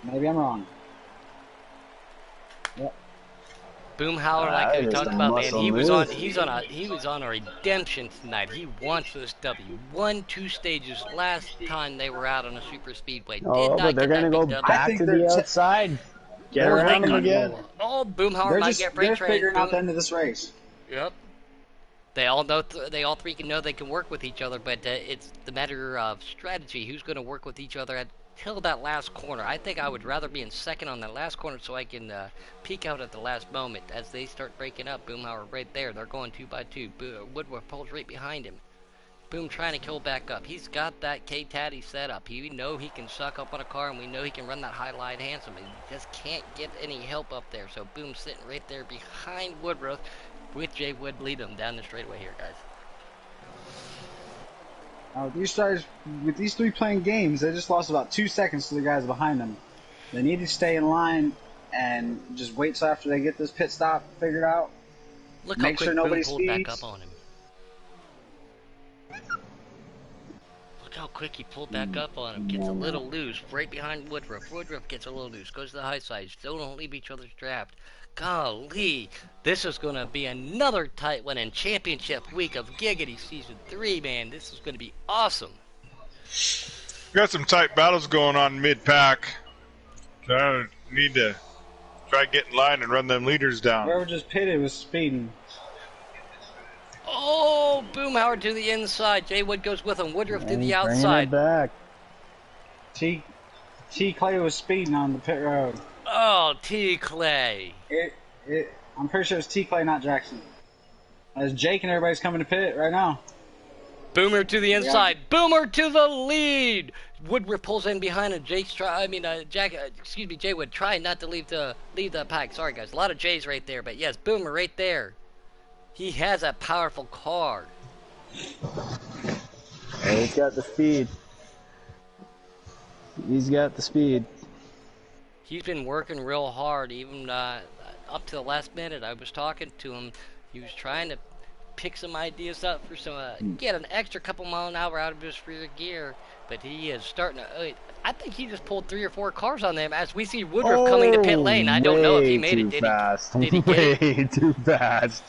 Maybe I'm wrong. Yep. Boomhauer, like we talked about, man, he was on a redemption tonight. He wants this W. Won 2 stages last time they were out on a super speedway. But they're gonna go back to the outside. Get around them again. Oh, Boomhauer might get brake trained. They're figuring out the end of this race. Yep. They all know. They all 3 can know they can work with each other, but it's the matter of strategy. Who's going to work with each other until that last corner? I think I would rather be in second on that last corner so I can peek out at the last moment as they start breaking up. Boomhauer right there. They're going 2 by 2. Woodworth pulls right behind him. Boom trying to kill back up. He's got that K-Taddy set up. We know he can suck up on a car, and we know he can run that highlight handsome. He just can't get any help up there. So Boom sitting right there behind Woodworth with Jay Wood lead him down the straightaway here, guys. These guys, with these 3 playing games, they just lost about 2 seconds to the guys behind them. They need to stay in line and just wait till after they get this pit stop figured out. Look how quick Boom pulled back up on him. Look how quick he pulled back up on him. Gets a little loose right behind Woodruff. Woodruff gets a little loose. Goes to the high side. Still don't leave each other's draft. Golly, this is going to be another tight one in championship week of Giggity Season 3, man. This is going to be awesome. We got some tight battles going on mid-pack. So I need to try to get in line and run them leaders down. Whoever just pitted was speeding. Oh, Boomhauer to the inside. Jay Wood goes with him. Woodruff to the Bringing outside. it back. T Clay was speeding on the pit road. Oh, T Clay. I'm pretty sure it's T Clay, not Jackson. As Jake and everybody's coming to pit right now. Boomer to the inside. Yeah. Boomer to the lead. Woodruff pulls in behind him. Jay Wood trying not to leave the pack. Sorry guys, a lot of J's right there, but yes, Boomer right there. He has a powerful car. Hey, he's got the speed. He's got the speed. He's been working real hard, even up to the last minute. I was talking to him. He was trying to pick some ideas up for some, get an extra couple mile an hour out of his rear gear, but he is starting to. I think he just pulled 3 or 4 cars on them as we see Woodruff coming to pit lane. I don't know if he made it. Did he get it? Way too fast.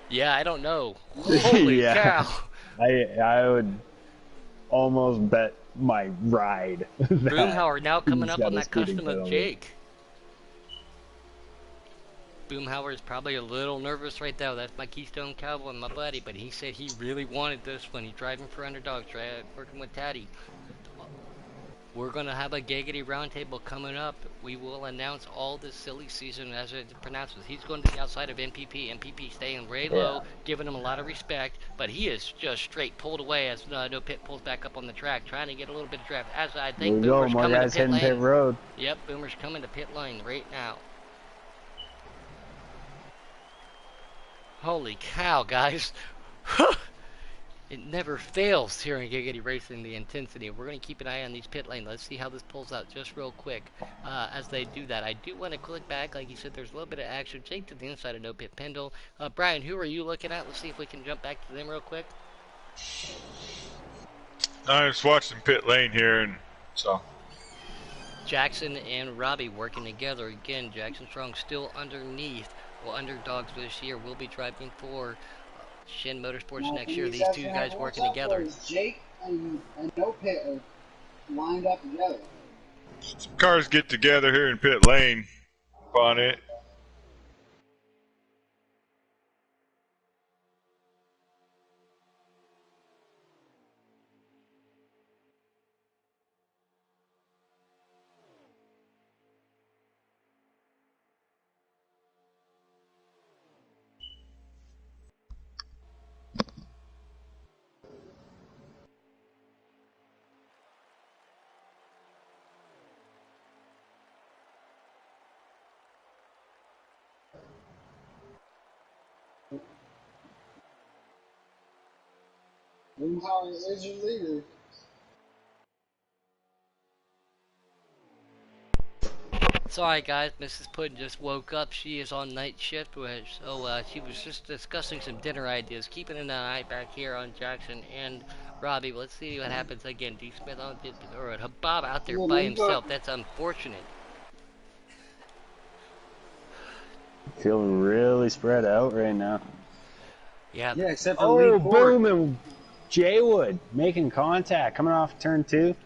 Yeah, I don't know. Holy cow. I would almost bet my ride. Boomhauer now coming up on that custom of Jake. Boomhauer is probably a little nervous right now. That's my Keystone Cowboy, my buddy, but he said he really wanted this one. He's driving for underdogs, working with Taddy. We're going to have a Giggity Roundtable coming up. We will announce all this silly season as it pronounces. He's going to the outside of MPP. MPP staying way low, giving him a lot of respect, but he is just straight pulled away as No Pit pulls back up on the track, trying to get a little bit of draft. As I think Boomer's coming to pit lane. Pit road. Yep, Boomer's coming to pit lane right now. Holy cow, guys. It never fails here in Giggity Racing, the intensity. We're going to keep an eye on these pit lanes. Let's see how this pulls out just real quick as they do that. I do want to click back. Like you said, there's a little bit of action. Jake to the inside of No Pit Pendle. Brian, who are you looking at? Let's see if we can jump back to them real quick. I was watching pit lane here, and so. Jackson and Robbie working together. Again, Jackson Strong still underneath. Well, underdogs this year will be driving for Shin Motorsports next year. These two guys working together. Jake and No Pit are lined up together. Some cars get together here in pit lane on it. Boomhauer is your leader. Sorry guys, Mrs. Puddin just woke up. She is on night shift, so she was just discussing some dinner ideas. Keeping an eye back here on Jackson and Robbie. Let's see what happens again. D. Smith on or Bob out there by himself. That's unfortunate. Feeling really spread out right now. Yeah. Yeah, except for Boom and Jay Wood making contact, coming off turn 2.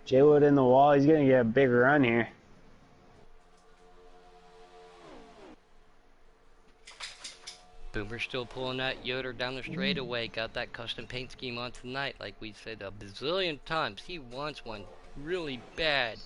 Jay Wood in the wall. He's gonna get a big run here. Boomer still pulling that Yoder down the straightaway. Got that custom paint scheme on tonight, like we said a bazillion times. He wants one really bad.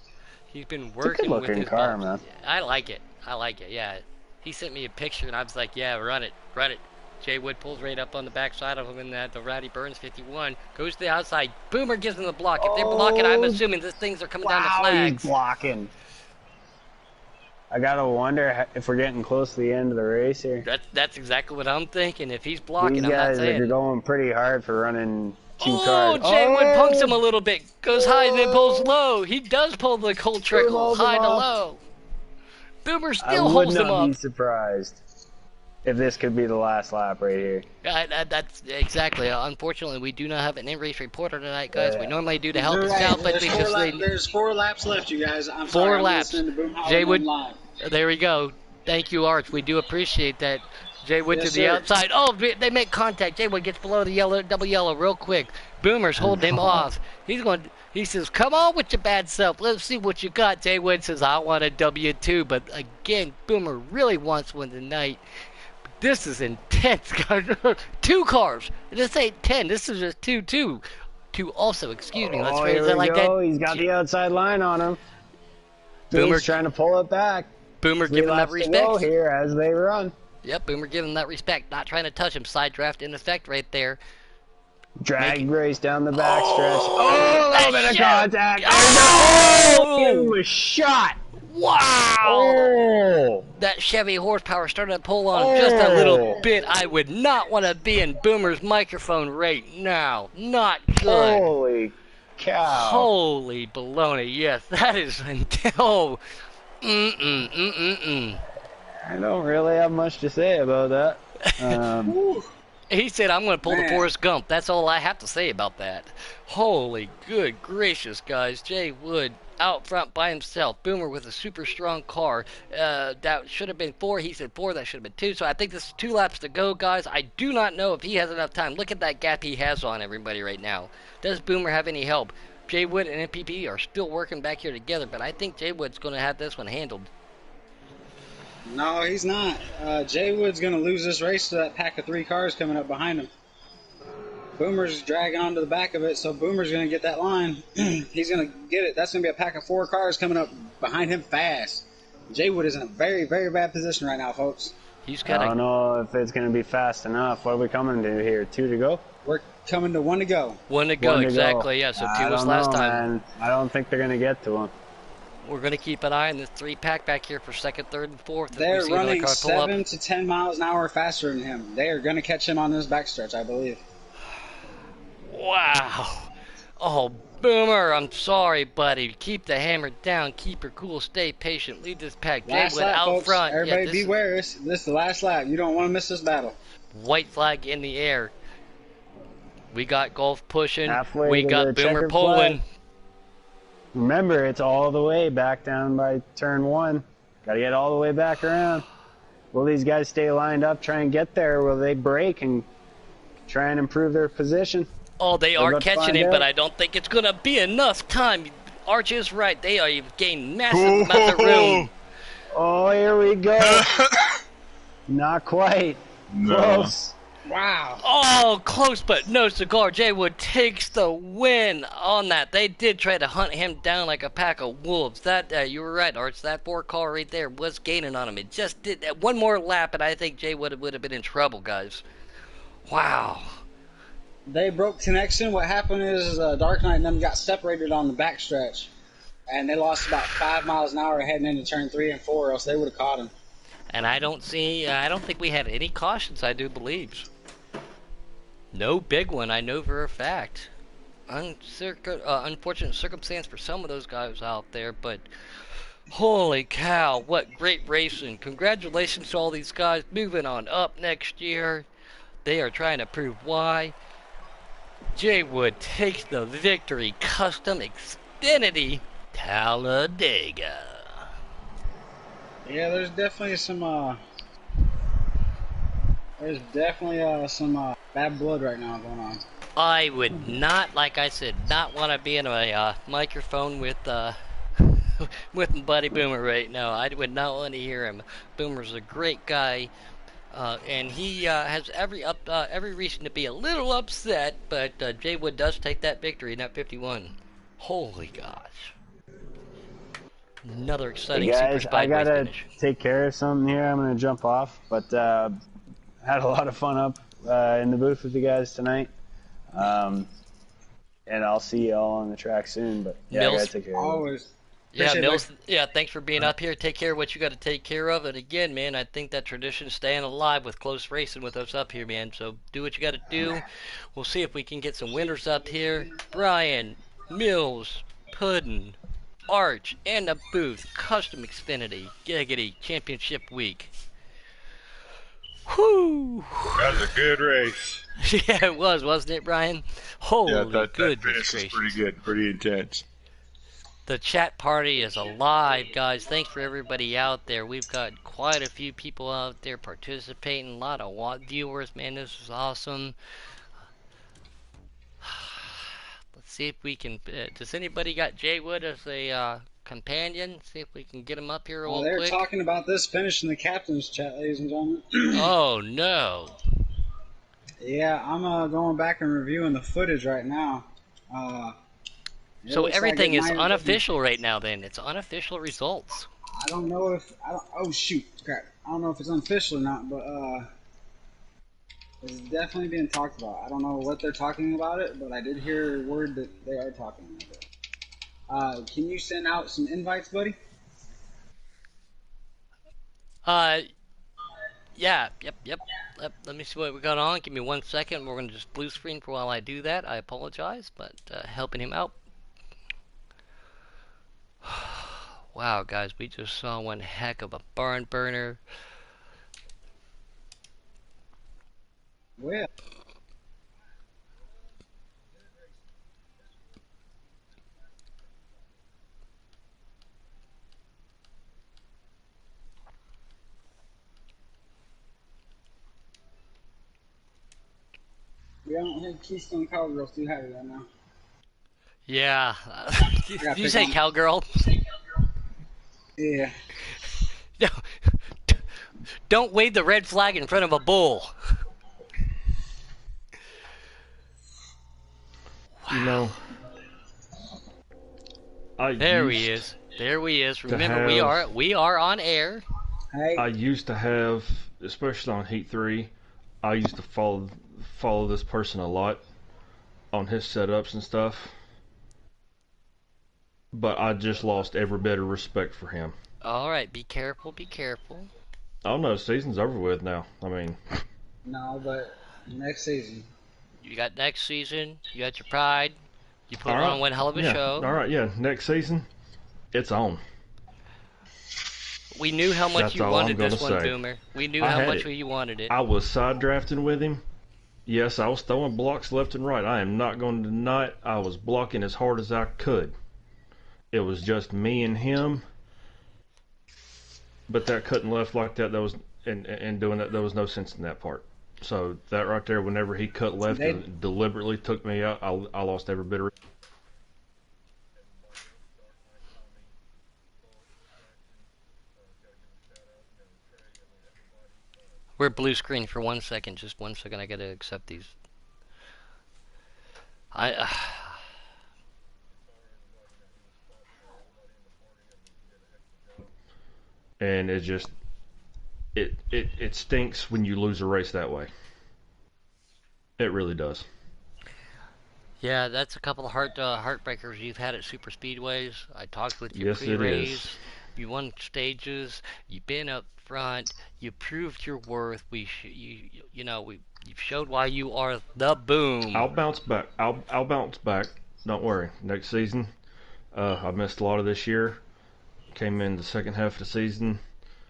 He's been working with his car, man. I like it. I like it. Yeah. He sent me a picture, and I was like, "Yeah, run it, run it." Jay Wood pulls right up on the backside of him in that the Ratty Burns 51 goes to the outside. Boomer gives him the block. If they're blocking, I'm assuming these things are coming down the flags. He's blocking. I gotta wonder if we're getting close to the end of the race here. That's exactly what I'm thinking. If he's blocking, these I'm not guys saying. are going pretty hard for running 2 cars. Jay Wood punks him a little bit. Goes high and then pulls low. He does pull the cold trickle high to low. Boomer still holds him up. I would not be surprised if this could be the last lap right here. That's exactly. Unfortunately, we do not have an in-race reporter tonight, guys. We normally do to help us out, but there's 4 laps left, you guys. I'm 4 sorry, laps. Jay Wood. There we go. Thank you, Arch. We do appreciate that. Jay Wood to the outside. Oh, they make contact. Jay Wood gets below the yellow, double yellow real quick. Boomer's holding him off. He's going. He says, come on with your bad self. Let's see what you got. Jay Wood says, I want a W2. But again, Boomer really wants one tonight. This is intense, guys. 2 cars. This ain't 10. This is just 2-2. 2 also, excuse me. Let's phrase it like that. He's got the outside line on him. Boomer He's trying to pull it back. Boomer giving that respect. Here as they run. Yep, Boomer giving that respect. Not trying to touch him. Side draft in effect right there. Drag race down the backstretch. Oh, a little bit of contact. Oh! It was shot. Wow! Oh! That Chevy horsepower started to pull on just a little bit. I would not want to be in Boomer's microphone right now. Not good. Holy cow. Holy baloney. Yes, that is... Oh. I don't really have much to say about that. He said, I'm going to pull the Forrest Gump. That's all I have to say about that. Holy good gracious, guys. Jay Wood out front by himself. Boomer with a super strong car. That should have been 4. He said 4. That should have been 2. So I think this is 2 laps to go, guys. I do not know if he has enough time. Look at that gap he has on everybody right now. Does Boomer have any help? Jay Wood and MPP are still working back here together, but I think Jay Wood's going to have this one handled. No, he's not. Jay Wood's going to lose this race to that pack of 3 cars coming up behind him. Boomer's dragging onto the back of it, so Boomer's going to get that line. He's going to get it. That's going to be a pack of 4 cars coming up behind him fast. Jay Wood is in a very, very bad position right now, folks. I don't know if it's going to be fast enough. What are we coming to here? 2 to go? We're coming to 1 to go. 1 to go, exactly. Yeah, so 2 was last time. Man. I don't think they're going to get to him. We're going to keep an eye on this 3-pack back here for 2nd, 3rd, and 4th. They're running 7 to 10 miles an hour faster than him. They are going to catch him on this backstretch, I believe. Wow. Oh, Boomer, I'm sorry, buddy. Keep the hammer down. Keep her cool. Stay patient. Lead this pack. Jay Wood out folks. front. Everybody beware. This is the last lap. You don't want to miss this battle. White flag in the air. We got Golf pushing. Halfway we got Boomer pulling. Flag. Remember, it's all the way back down by turn 1. Got to get all the way back around. Will these guys stay lined up, try and get there? Will they break and try and improve their position? Oh, they are catching him, but I don't think it's going to be enough time. Arch is right. They are gained massive amounts of room. Oh, here we go. Not quite. No. Close. Wow. Oh, close, but no cigar. Jay Wood takes the win on that. They did try to hunt him down like a pack of wolves. That you were right, Arch. That 4 car right there was gaining on him. It just did one more lap, and I think Jay Wood would have been in trouble, guys. Wow. They broke connection. What happened is Dark Knight and them got separated on the backstretch, and they lost about 5 miles an hour heading into turn 3 and 4, or else they would have caught him. And I don't think we had any cautions, I do believe. No big one, I know for a fact. Unfortunate circumstance for some of those guys out there, but holy cow, what great racing. Congratulations to all these guys moving on up next year. They are trying to prove why. Jay Wood takes the victory. Custom Xfinity Talladega. Yeah, there's definitely some bad blood right now going on. I would not, like I said, not want to be in a microphone with with Buddy Boomer right now. I would not want to hear him. Boomer's a great guy, and he has every reason to be a little upset. But Jay Wood does take that victory in that 51. Holy gosh! Another exciting Hey Super guys, I Speedway gotta finish. take care of something here. I'm gonna jump off, but had a lot of fun up in the booth with you guys tonight. And I'll see you all on the track soon. But yeah, Mills, I gotta take care of it. Always. Yeah, Mills. Yeah, thanks for being up here. Take care of what you got to take care of. And again, man, I think that tradition is staying alive with close racing with us up here, man. So do what you got to do. We'll see if we can get some winners up here. Brian, Mills, Puddin', Arch, and the booth. Custom Xfinity. Giggity Championship Week. Whew. That was a good race. Yeah, it was, wasn't it, Brian? Holy That goodness finish was gracious. pretty good, pretty intense. The chat party is alive, guys. Thanks for everybody out there. We've got quite a few people out there participating. A lot of viewers, man. This is awesome. Let's See if we can. Does anybody got Jay Wood as a companion? See if we can get him up here real They're quick. talking about this finish in the captain's chat, ladies and gentlemen. Oh no. Yeah, I'm going back and reviewing the footage right now. So everything is unofficial been, right now. Then it's unofficial results. I don't know if oh shoot, crap! I don't know if it's unofficial or not, but it's definitely being talked about. I don't know what they're talking about it, but I did hear word that they are talking about it. Can you send out some invites, buddy? Yeah, yep. Let me see what we got on. Give me 1 second. We're gonna just blue screen for while I do that. I apologize, but helping him out. Wow, guys, we just saw one heck of a barn burner. Well. We don't have Keystone Cowgirls too heavy right now. Yeah. Did you say cowgirl? Yeah. No. Don't wave the red flag in front of a bull. Wow. You know, there he is. There he is. Remember, we are on air. Hey. I used to have, especially on Heat 3, I used to follow this person a lot on his setups and stuff. But I just lost every bit of respect for him. Alright, be careful, be careful. Oh no, season's over with now. I mean... No, but next season. You got next season, you got your pride, you put on one hell of a show. Alright, yeah, next season, it's on. We knew how much you wanted this one, Boomer. We knew how much you wanted it. I was side drafting with him. Yes, I was throwing blocks left and right. I am not going to deny it. I was blocking as hard as I could. It was just me and him. But that cutting left like that, and doing that, there was no sense in that part. So that right there, whenever he cut left and deliberately took me out, I lost every bit of. We're blue screen for 1 second. Just 1 second. I gotta accept these. And it just it stinks when you lose a race that way. It really does. Yeah, that's a couple of heartbreakers you've had at super speedways. I talked with you yes, pre-race. You won stages. You've been up front. You proved your worth. You've showed why you are the boom. I'll bounce back. I'll bounce back. Don't worry. Next season, I missed a lot of this year. Came in the second half of the season,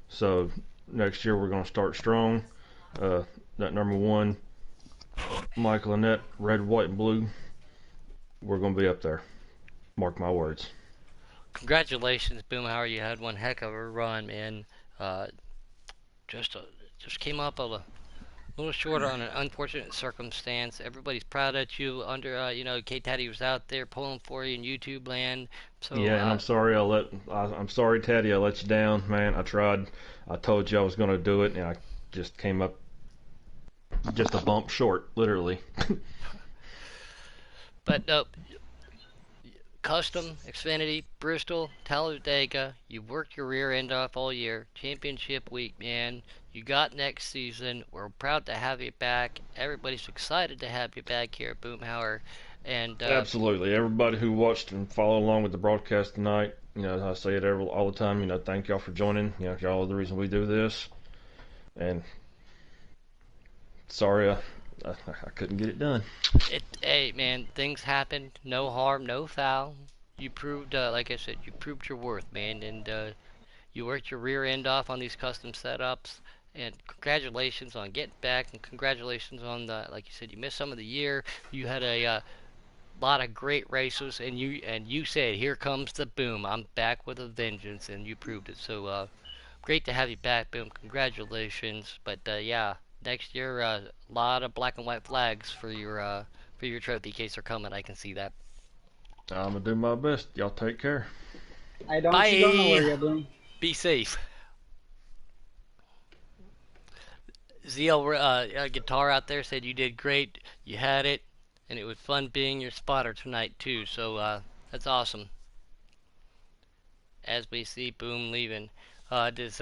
so next year we're going to start strong. That number one, Michael Annette, red, white, and blue. We're going to be up there. Mark my words. Congratulations, Boomhauer. You had one heck of a run, man. Just came up a little short on an unfortunate circumstance. Everybody's proud of you. K-Taddy was out there pulling for you in YouTube land. So, yeah, and I'm sorry. I'm sorry, Taddy. I let you down, man. I tried. I told you I was going to do it, and I just came up just a bump short, literally. But Custom, Xfinity, Bristol, Talladega, you've worked your rear end off all year. Championship week, man. You got next season. We're proud to have you back. Everybody's excited to have you back here at Boomhauer. And absolutely. Everybody who watched and followed along with the broadcast tonight, I say it all the time, thank y'all for joining. Y'all are the reason we do this. And sorry I couldn't get it done. Hey, man, things happen. No harm, no foul. You proved, like I said, you proved your worth, man. And you worked your rear end off on these custom setups. And congratulations on getting back. And congratulations on like you said, you missed some of the year. You had a lot of great races, and you said, "Here comes the boom. I'm back with a vengeance," and you proved it. So great to have you back, Boom. Congratulations. But yeah. Next year, a lot of black and white flags for your trophy case are coming. I can see that. I'm going to do my best. Y'all take care. Hey, don't Bye. you go nowhere yet, Boom. Be safe. ZL Guitar out there said you did great. You had it, and it was fun being your spotter tonight too. So that's awesome. As we see Boom leaving, did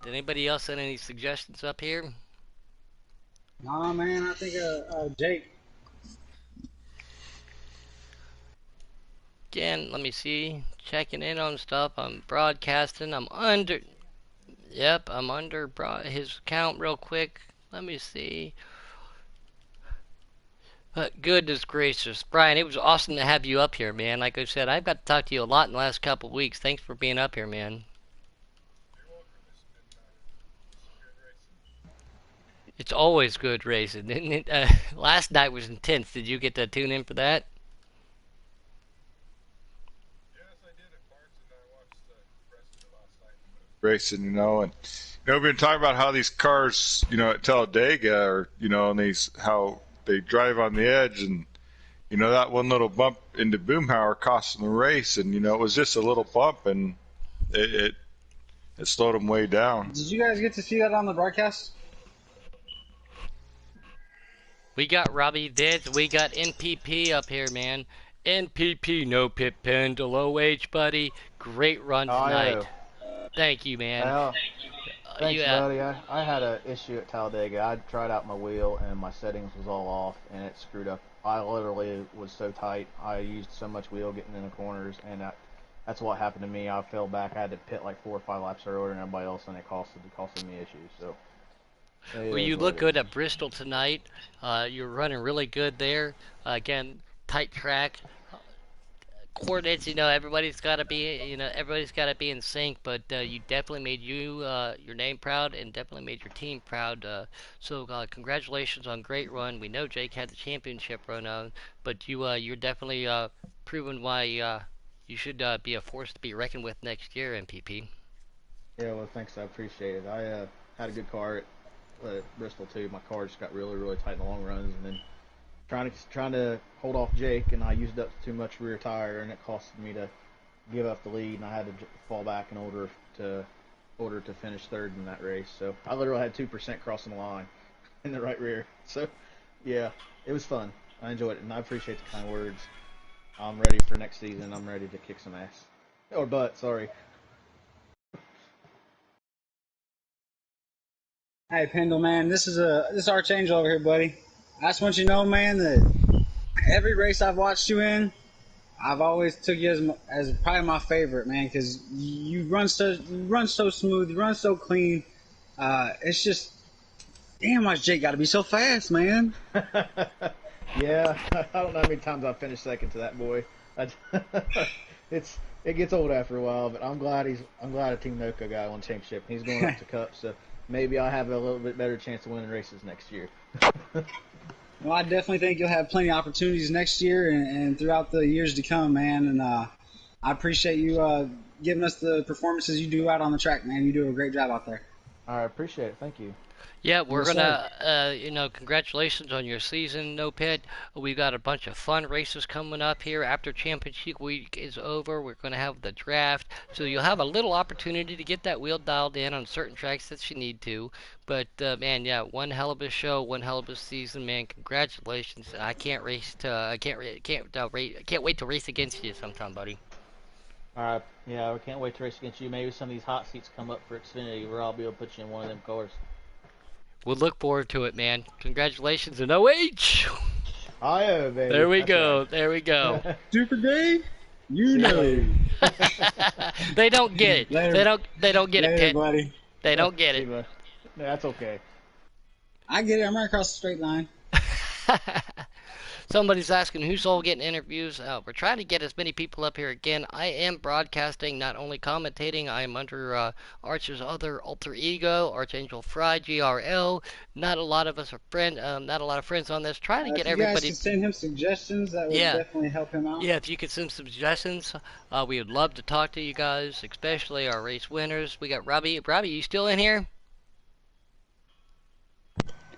anybody else send any suggestions up here? Nah, man, I think Jake. Again, let me see. Checking in on stuff. I'm broadcasting. I'm under. Yep, I'm under his account real quick. Let me see. Goodness gracious, Brian, it was awesome to have you up here, man. Like I said, I've got to talk to you a lot in the last couple of weeks. Thanks for being up here, man. It's always good racing, isn't it? Last night was intense. Did you get to tune in for that? Racing, and we've been talking about how these cars, at Talladega, or and these how they drive on the edge, and that one little bump into Boomhauer cost them the race, and it was just a little bump, and it slowed them way down. Did you guys get to see that on the broadcast? We got Robbie Vids. We got NPP up here, man. NPP, no pit pen to low H, buddy. Great run tonight. Thank you, man. Thanks, buddy. I had an issue at Talladega. I tried out my wheel, and my settings was all off, and it screwed up. I literally was so tight. I used so much wheel getting in the corners, and that's what happened to me. I fell back. I had to pit like 4 or 5 laps earlier than everybody else, and it costed me issues. So. Well, you look good at Bristol tonight. You're running really good there. Again, tight track. Coordinates, everybody's got to be, in sync. But you definitely made your name proud, and definitely made your team proud. So congratulations on great run. We know Jake had the championship run on, but you're definitely proven why you should be a force to be reckoned with next year, MPP. Yeah, well, thanks. I appreciate it. I had a good car at Bristol too. My car just got really, really tight in the long runs, and then trying to hold off Jake, and I used up too much rear tire, and it costed me to give up the lead, and I had to fall back in order to finish third in that race. So I literally had 2% crossing the line in the right rear. So yeah, it was fun. I enjoyed it, and I appreciate the kind words. I'm ready for next season. I'm ready to kick some ass. Or butt, sorry. Hey, Pendle, man, this is Archangel over here, buddy. I just want you to know, man, that every race I've watched you in, I've always took you as probably my favorite, man, because you run so smooth, you run so clean. It's just, damn, why Jake got to be so fast, man? Yeah, I don't know how many times I've finished second to that boy. It gets old after a while, but I'm glad a Team Noco guy won championship. He's going up to Cup, so maybe I'll have a little bit better chance of winning races next year. Well, I definitely think you'll have plenty of opportunities next year and throughout the years to come, man. And I appreciate you giving us the performances you do out on the track, man. You do a great job out there. I appreciate it. Thank you. Yeah, we're gonna, congratulations on your season, No Pit. We've got a bunch of fun races coming up here after Championship Week is over. We're gonna have the draft, so you'll have a little opportunity to get that wheel dialed in on certain tracks that you need to. But man, yeah, one hell of a show, one hell of a season, man. Congratulations! I can't wait to race against you sometime, buddy. All right, yeah, I can't wait to race against you. Maybe some of these hot seats come up for Xfinity, where I'll be able to put you in one of them cars. We'll look forward to it, man. Congratulations and OH! Baby. There we go. Right. There we go. Super Dave, you know. They don't get it. Later. They don't get Later, it, Pit. buddy. They don't get it. That's okay. I get it. I'm right across the straight line. Somebody's asking who's all getting interviews. We're trying to get as many people up here again. I am broadcasting, not only commentating. I am under Archer's other alter ego, Archangel Fry, GRL. Not a lot of us are not a lot of friends on this. Trying to get everybody. If you guys could send him suggestions, that would definitely help him out. Yeah, if you could send some suggestions, we would love to talk to you guys, especially our race winners. We got Robbie. Robbie, you still in here?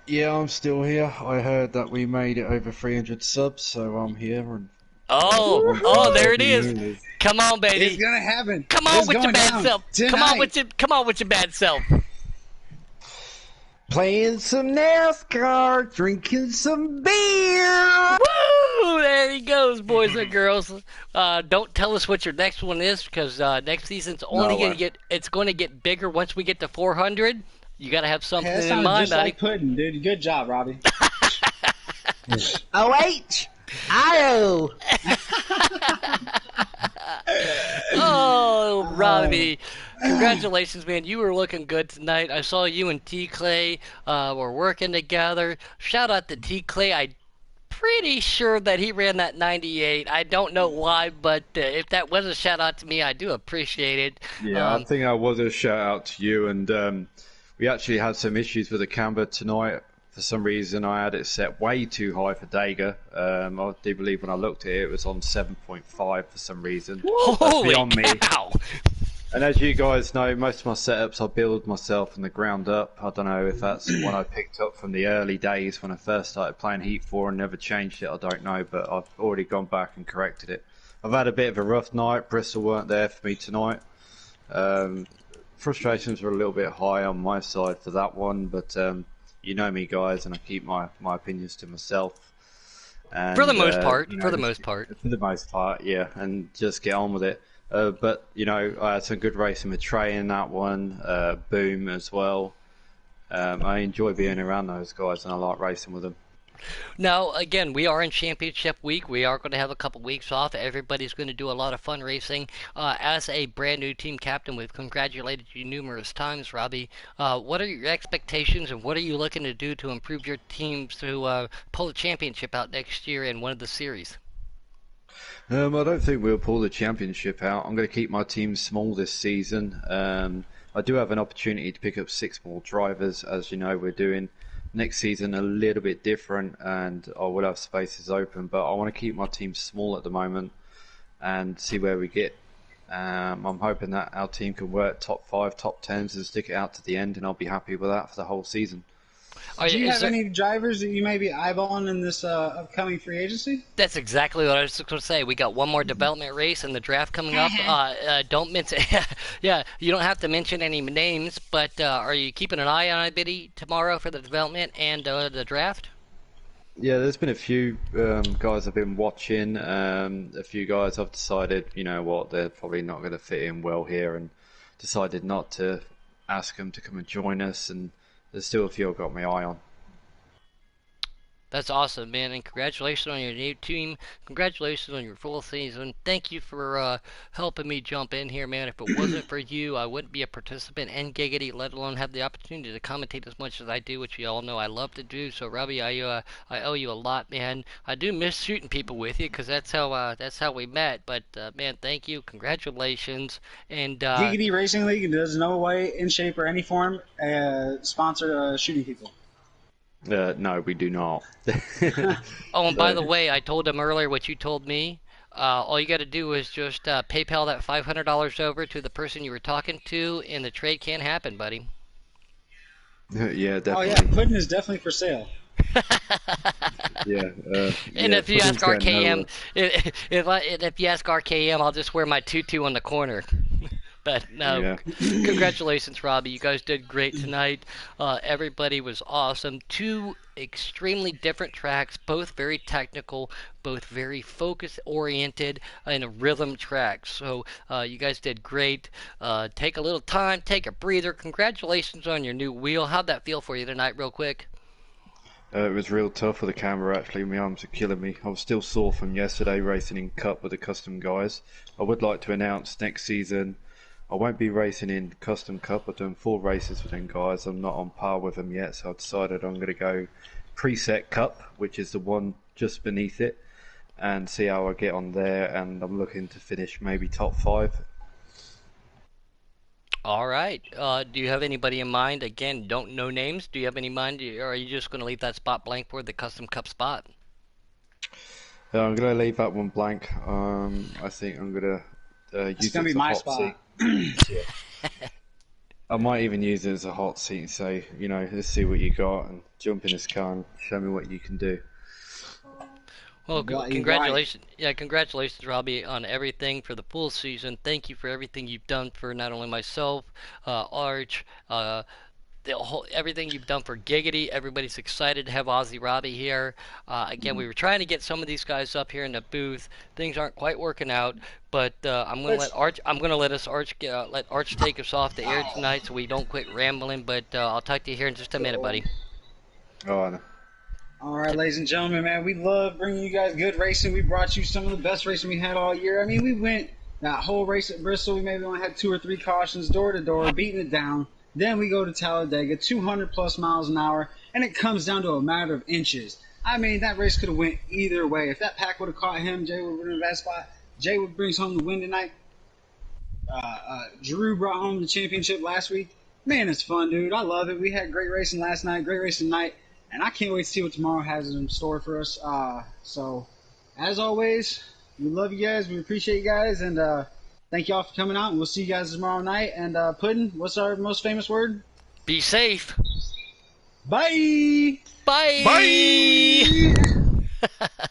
Yeah, I'm still here. I heard that we made it over 300 subs, so I'm here and Oh, there it is. Mooney. Come on, It's baby. gonna happen. Come on It's with your going bad down self. Come on tonight. with your bad self. Playing some NASCAR, drinking some beer. Woo! There he goes, boys and girls. Don't tell us what your next one is, because next season's only going to get bigger once we get to 400. You got to have something Hey, that in sounded mind, just buddy. like pudding, dude. Good job, Robbie. OHIO. Oh, Robbie. Congratulations, man. You were looking good tonight. I saw you and T. Clay were working together. Shout out to T. Clay. I'm pretty sure that he ran that 98. I don't know why, but if that was a shout out to me, I do appreciate it. Yeah, I think I was a shout out to you, and we actually had some issues with the camber tonight. For some reason, I had it set way too high for Dega. I do believe when I looked at it, it was on 7.5 for some reason. That's Holy beyond me. cow! And as you guys know, most of my setups I build myself from the ground up. I don't know if that's one I picked up from the early days when I first started playing Heat 4 and never changed it. I don't know, but I've already gone back and corrected it. I've had a bit of a rough night. Bristol weren't there for me tonight. Frustrations were a little bit high on my side for that one, but you know me, guys, and I keep my opinions to myself. And, For the most part. you know, For the most part. For the most part, yeah, and just get on with it. But, you know, I had some good racing with Trey in that one, Boom as well. I enjoy being around those guys, and I like racing with them. Now, again, we are in championship week. We are going to have a couple weeks off. Everybody's going to do a lot of fun racing. As a brand new team captain, we've congratulated you numerous times, Robbie. What are your expectations, and what are you looking to do to improve your team to pull the championship out next year in one of the series? I don't think we'll pull the championship out. I'm going to keep my team small this season. I do have an opportunity to pick up 6 more drivers, as you know we're doing. Next season a little bit different, and I will have spaces open, but I want to keep my team small at the moment and see where we get. I'm hoping that our team can work top 5, top 10s and stick it out to the end, and I'll be happy with that for the whole season. Do you have any drivers that you may be eyeballing in this upcoming free agency? That's exactly what I was going to say. We got one more development race and the draft coming up. Don't mention, yeah, you don't have to mention any names, but are you keeping an eye on anybody tomorrow for the development and the draft? Yeah, there's been a few guys I've been watching. A few guys I've decided, you know what, they're probably not going to fit in well here, and decided not to ask them to come and join us. And there's still a few I've got my eye on. That's awesome, man, and congratulations on your new team. Congratulations on your full season. Thank you for helping me jump in here, man. If it wasn't for you, I wouldn't be a participant in Giggity, let alone have the opportunity to commentate as much as I do, which you all know I love to do. So, Robbie, I owe you a lot, man. I do miss shooting people with you because that's how we met. But man, thank you, congratulations, and Giggity Racing League does no way, in shape, or any form sponsor shooting people. No, we do not. Oh, and by the way, I told him earlier what you told me. All you got to do is just PayPal that $500 over to the person you were talking to, and the trade can happen, buddy. Yeah, definitely. Oh yeah, pudding is definitely for sale. Yeah. And yeah, if you ask pudding's getting RKM, nowhere. if you ask RKM, I'll just wear my tutu on the corner. But no, Yeah. Congratulations, Robbie. You guys did great tonight. Everybody was awesome. 2 extremely different tracks, both very technical, both very focus-oriented, and rhythm tracks. So you guys did great. Take a little time, take a breather. Congratulations on your new wheel. How'd that feel for you tonight, real quick? It was real tough for the camera, actually. My arms are killing me. I was still sore from yesterday racing in Cup with the custom guys. I would like to announce next season I won't be racing in Custom Cup. I've done 4 races with them guys. I'm not on par with them yet, so I decided I'm going to go Preset Cup, which is the one just beneath it, and see how I get on there. And I'm looking to finish maybe top 5. All right. Do you have anybody in mind? Again, don't know names. Do you have any mind, or are you just going to leave that spot blank for the Custom Cup spot? I'm going to leave that one blank. I think I'm going to use It's gonna it be as a my hot spot. seat. I might even use it as a hot seat and say, you know, let's see what you got, and jump in this car and show me what you can do. Well, Well, you're congratulations. Yeah, congratulations, Robbie, on everything for the full season. Thank you for everything you've done for not only myself, Arch, everything you've done for Giggity. Everybody's excited to have Ozzy Robbie here. Again, we were trying to get some of these guys up here in the booth. Things aren't quite working out, but I'm gonna let Arch. I'm gonna let let Arch take us off the air tonight, so we don't quit rambling. But I'll talk to you here in just a minute, buddy. Oh, All right, ladies and gentlemen, man, we love bringing you guys good racing. We brought you some of the best racing we had all year. I mean, we went that whole race at Bristol. We maybe only had 2 or 3 cautions, door to door, beating it down. Then we go to Talladega, 200 plus miles an hour, and it comes down to a matter of inches. I mean, that race could have went either way. If that pack would have caught him, Jay would have been in the best spot. Jay would bring home the win tonight. Drew brought home the championship last week. Man, it's fun, dude. I love it. We had great racing last night, great racing tonight. And I can't wait to see what tomorrow has in store for us. So, as always, we love you guys. We appreciate you guys. And thank you all for coming out. And we'll see you guys tomorrow night. And Puddin', what's our most famous word? Be safe. Bye! Bye. Bye.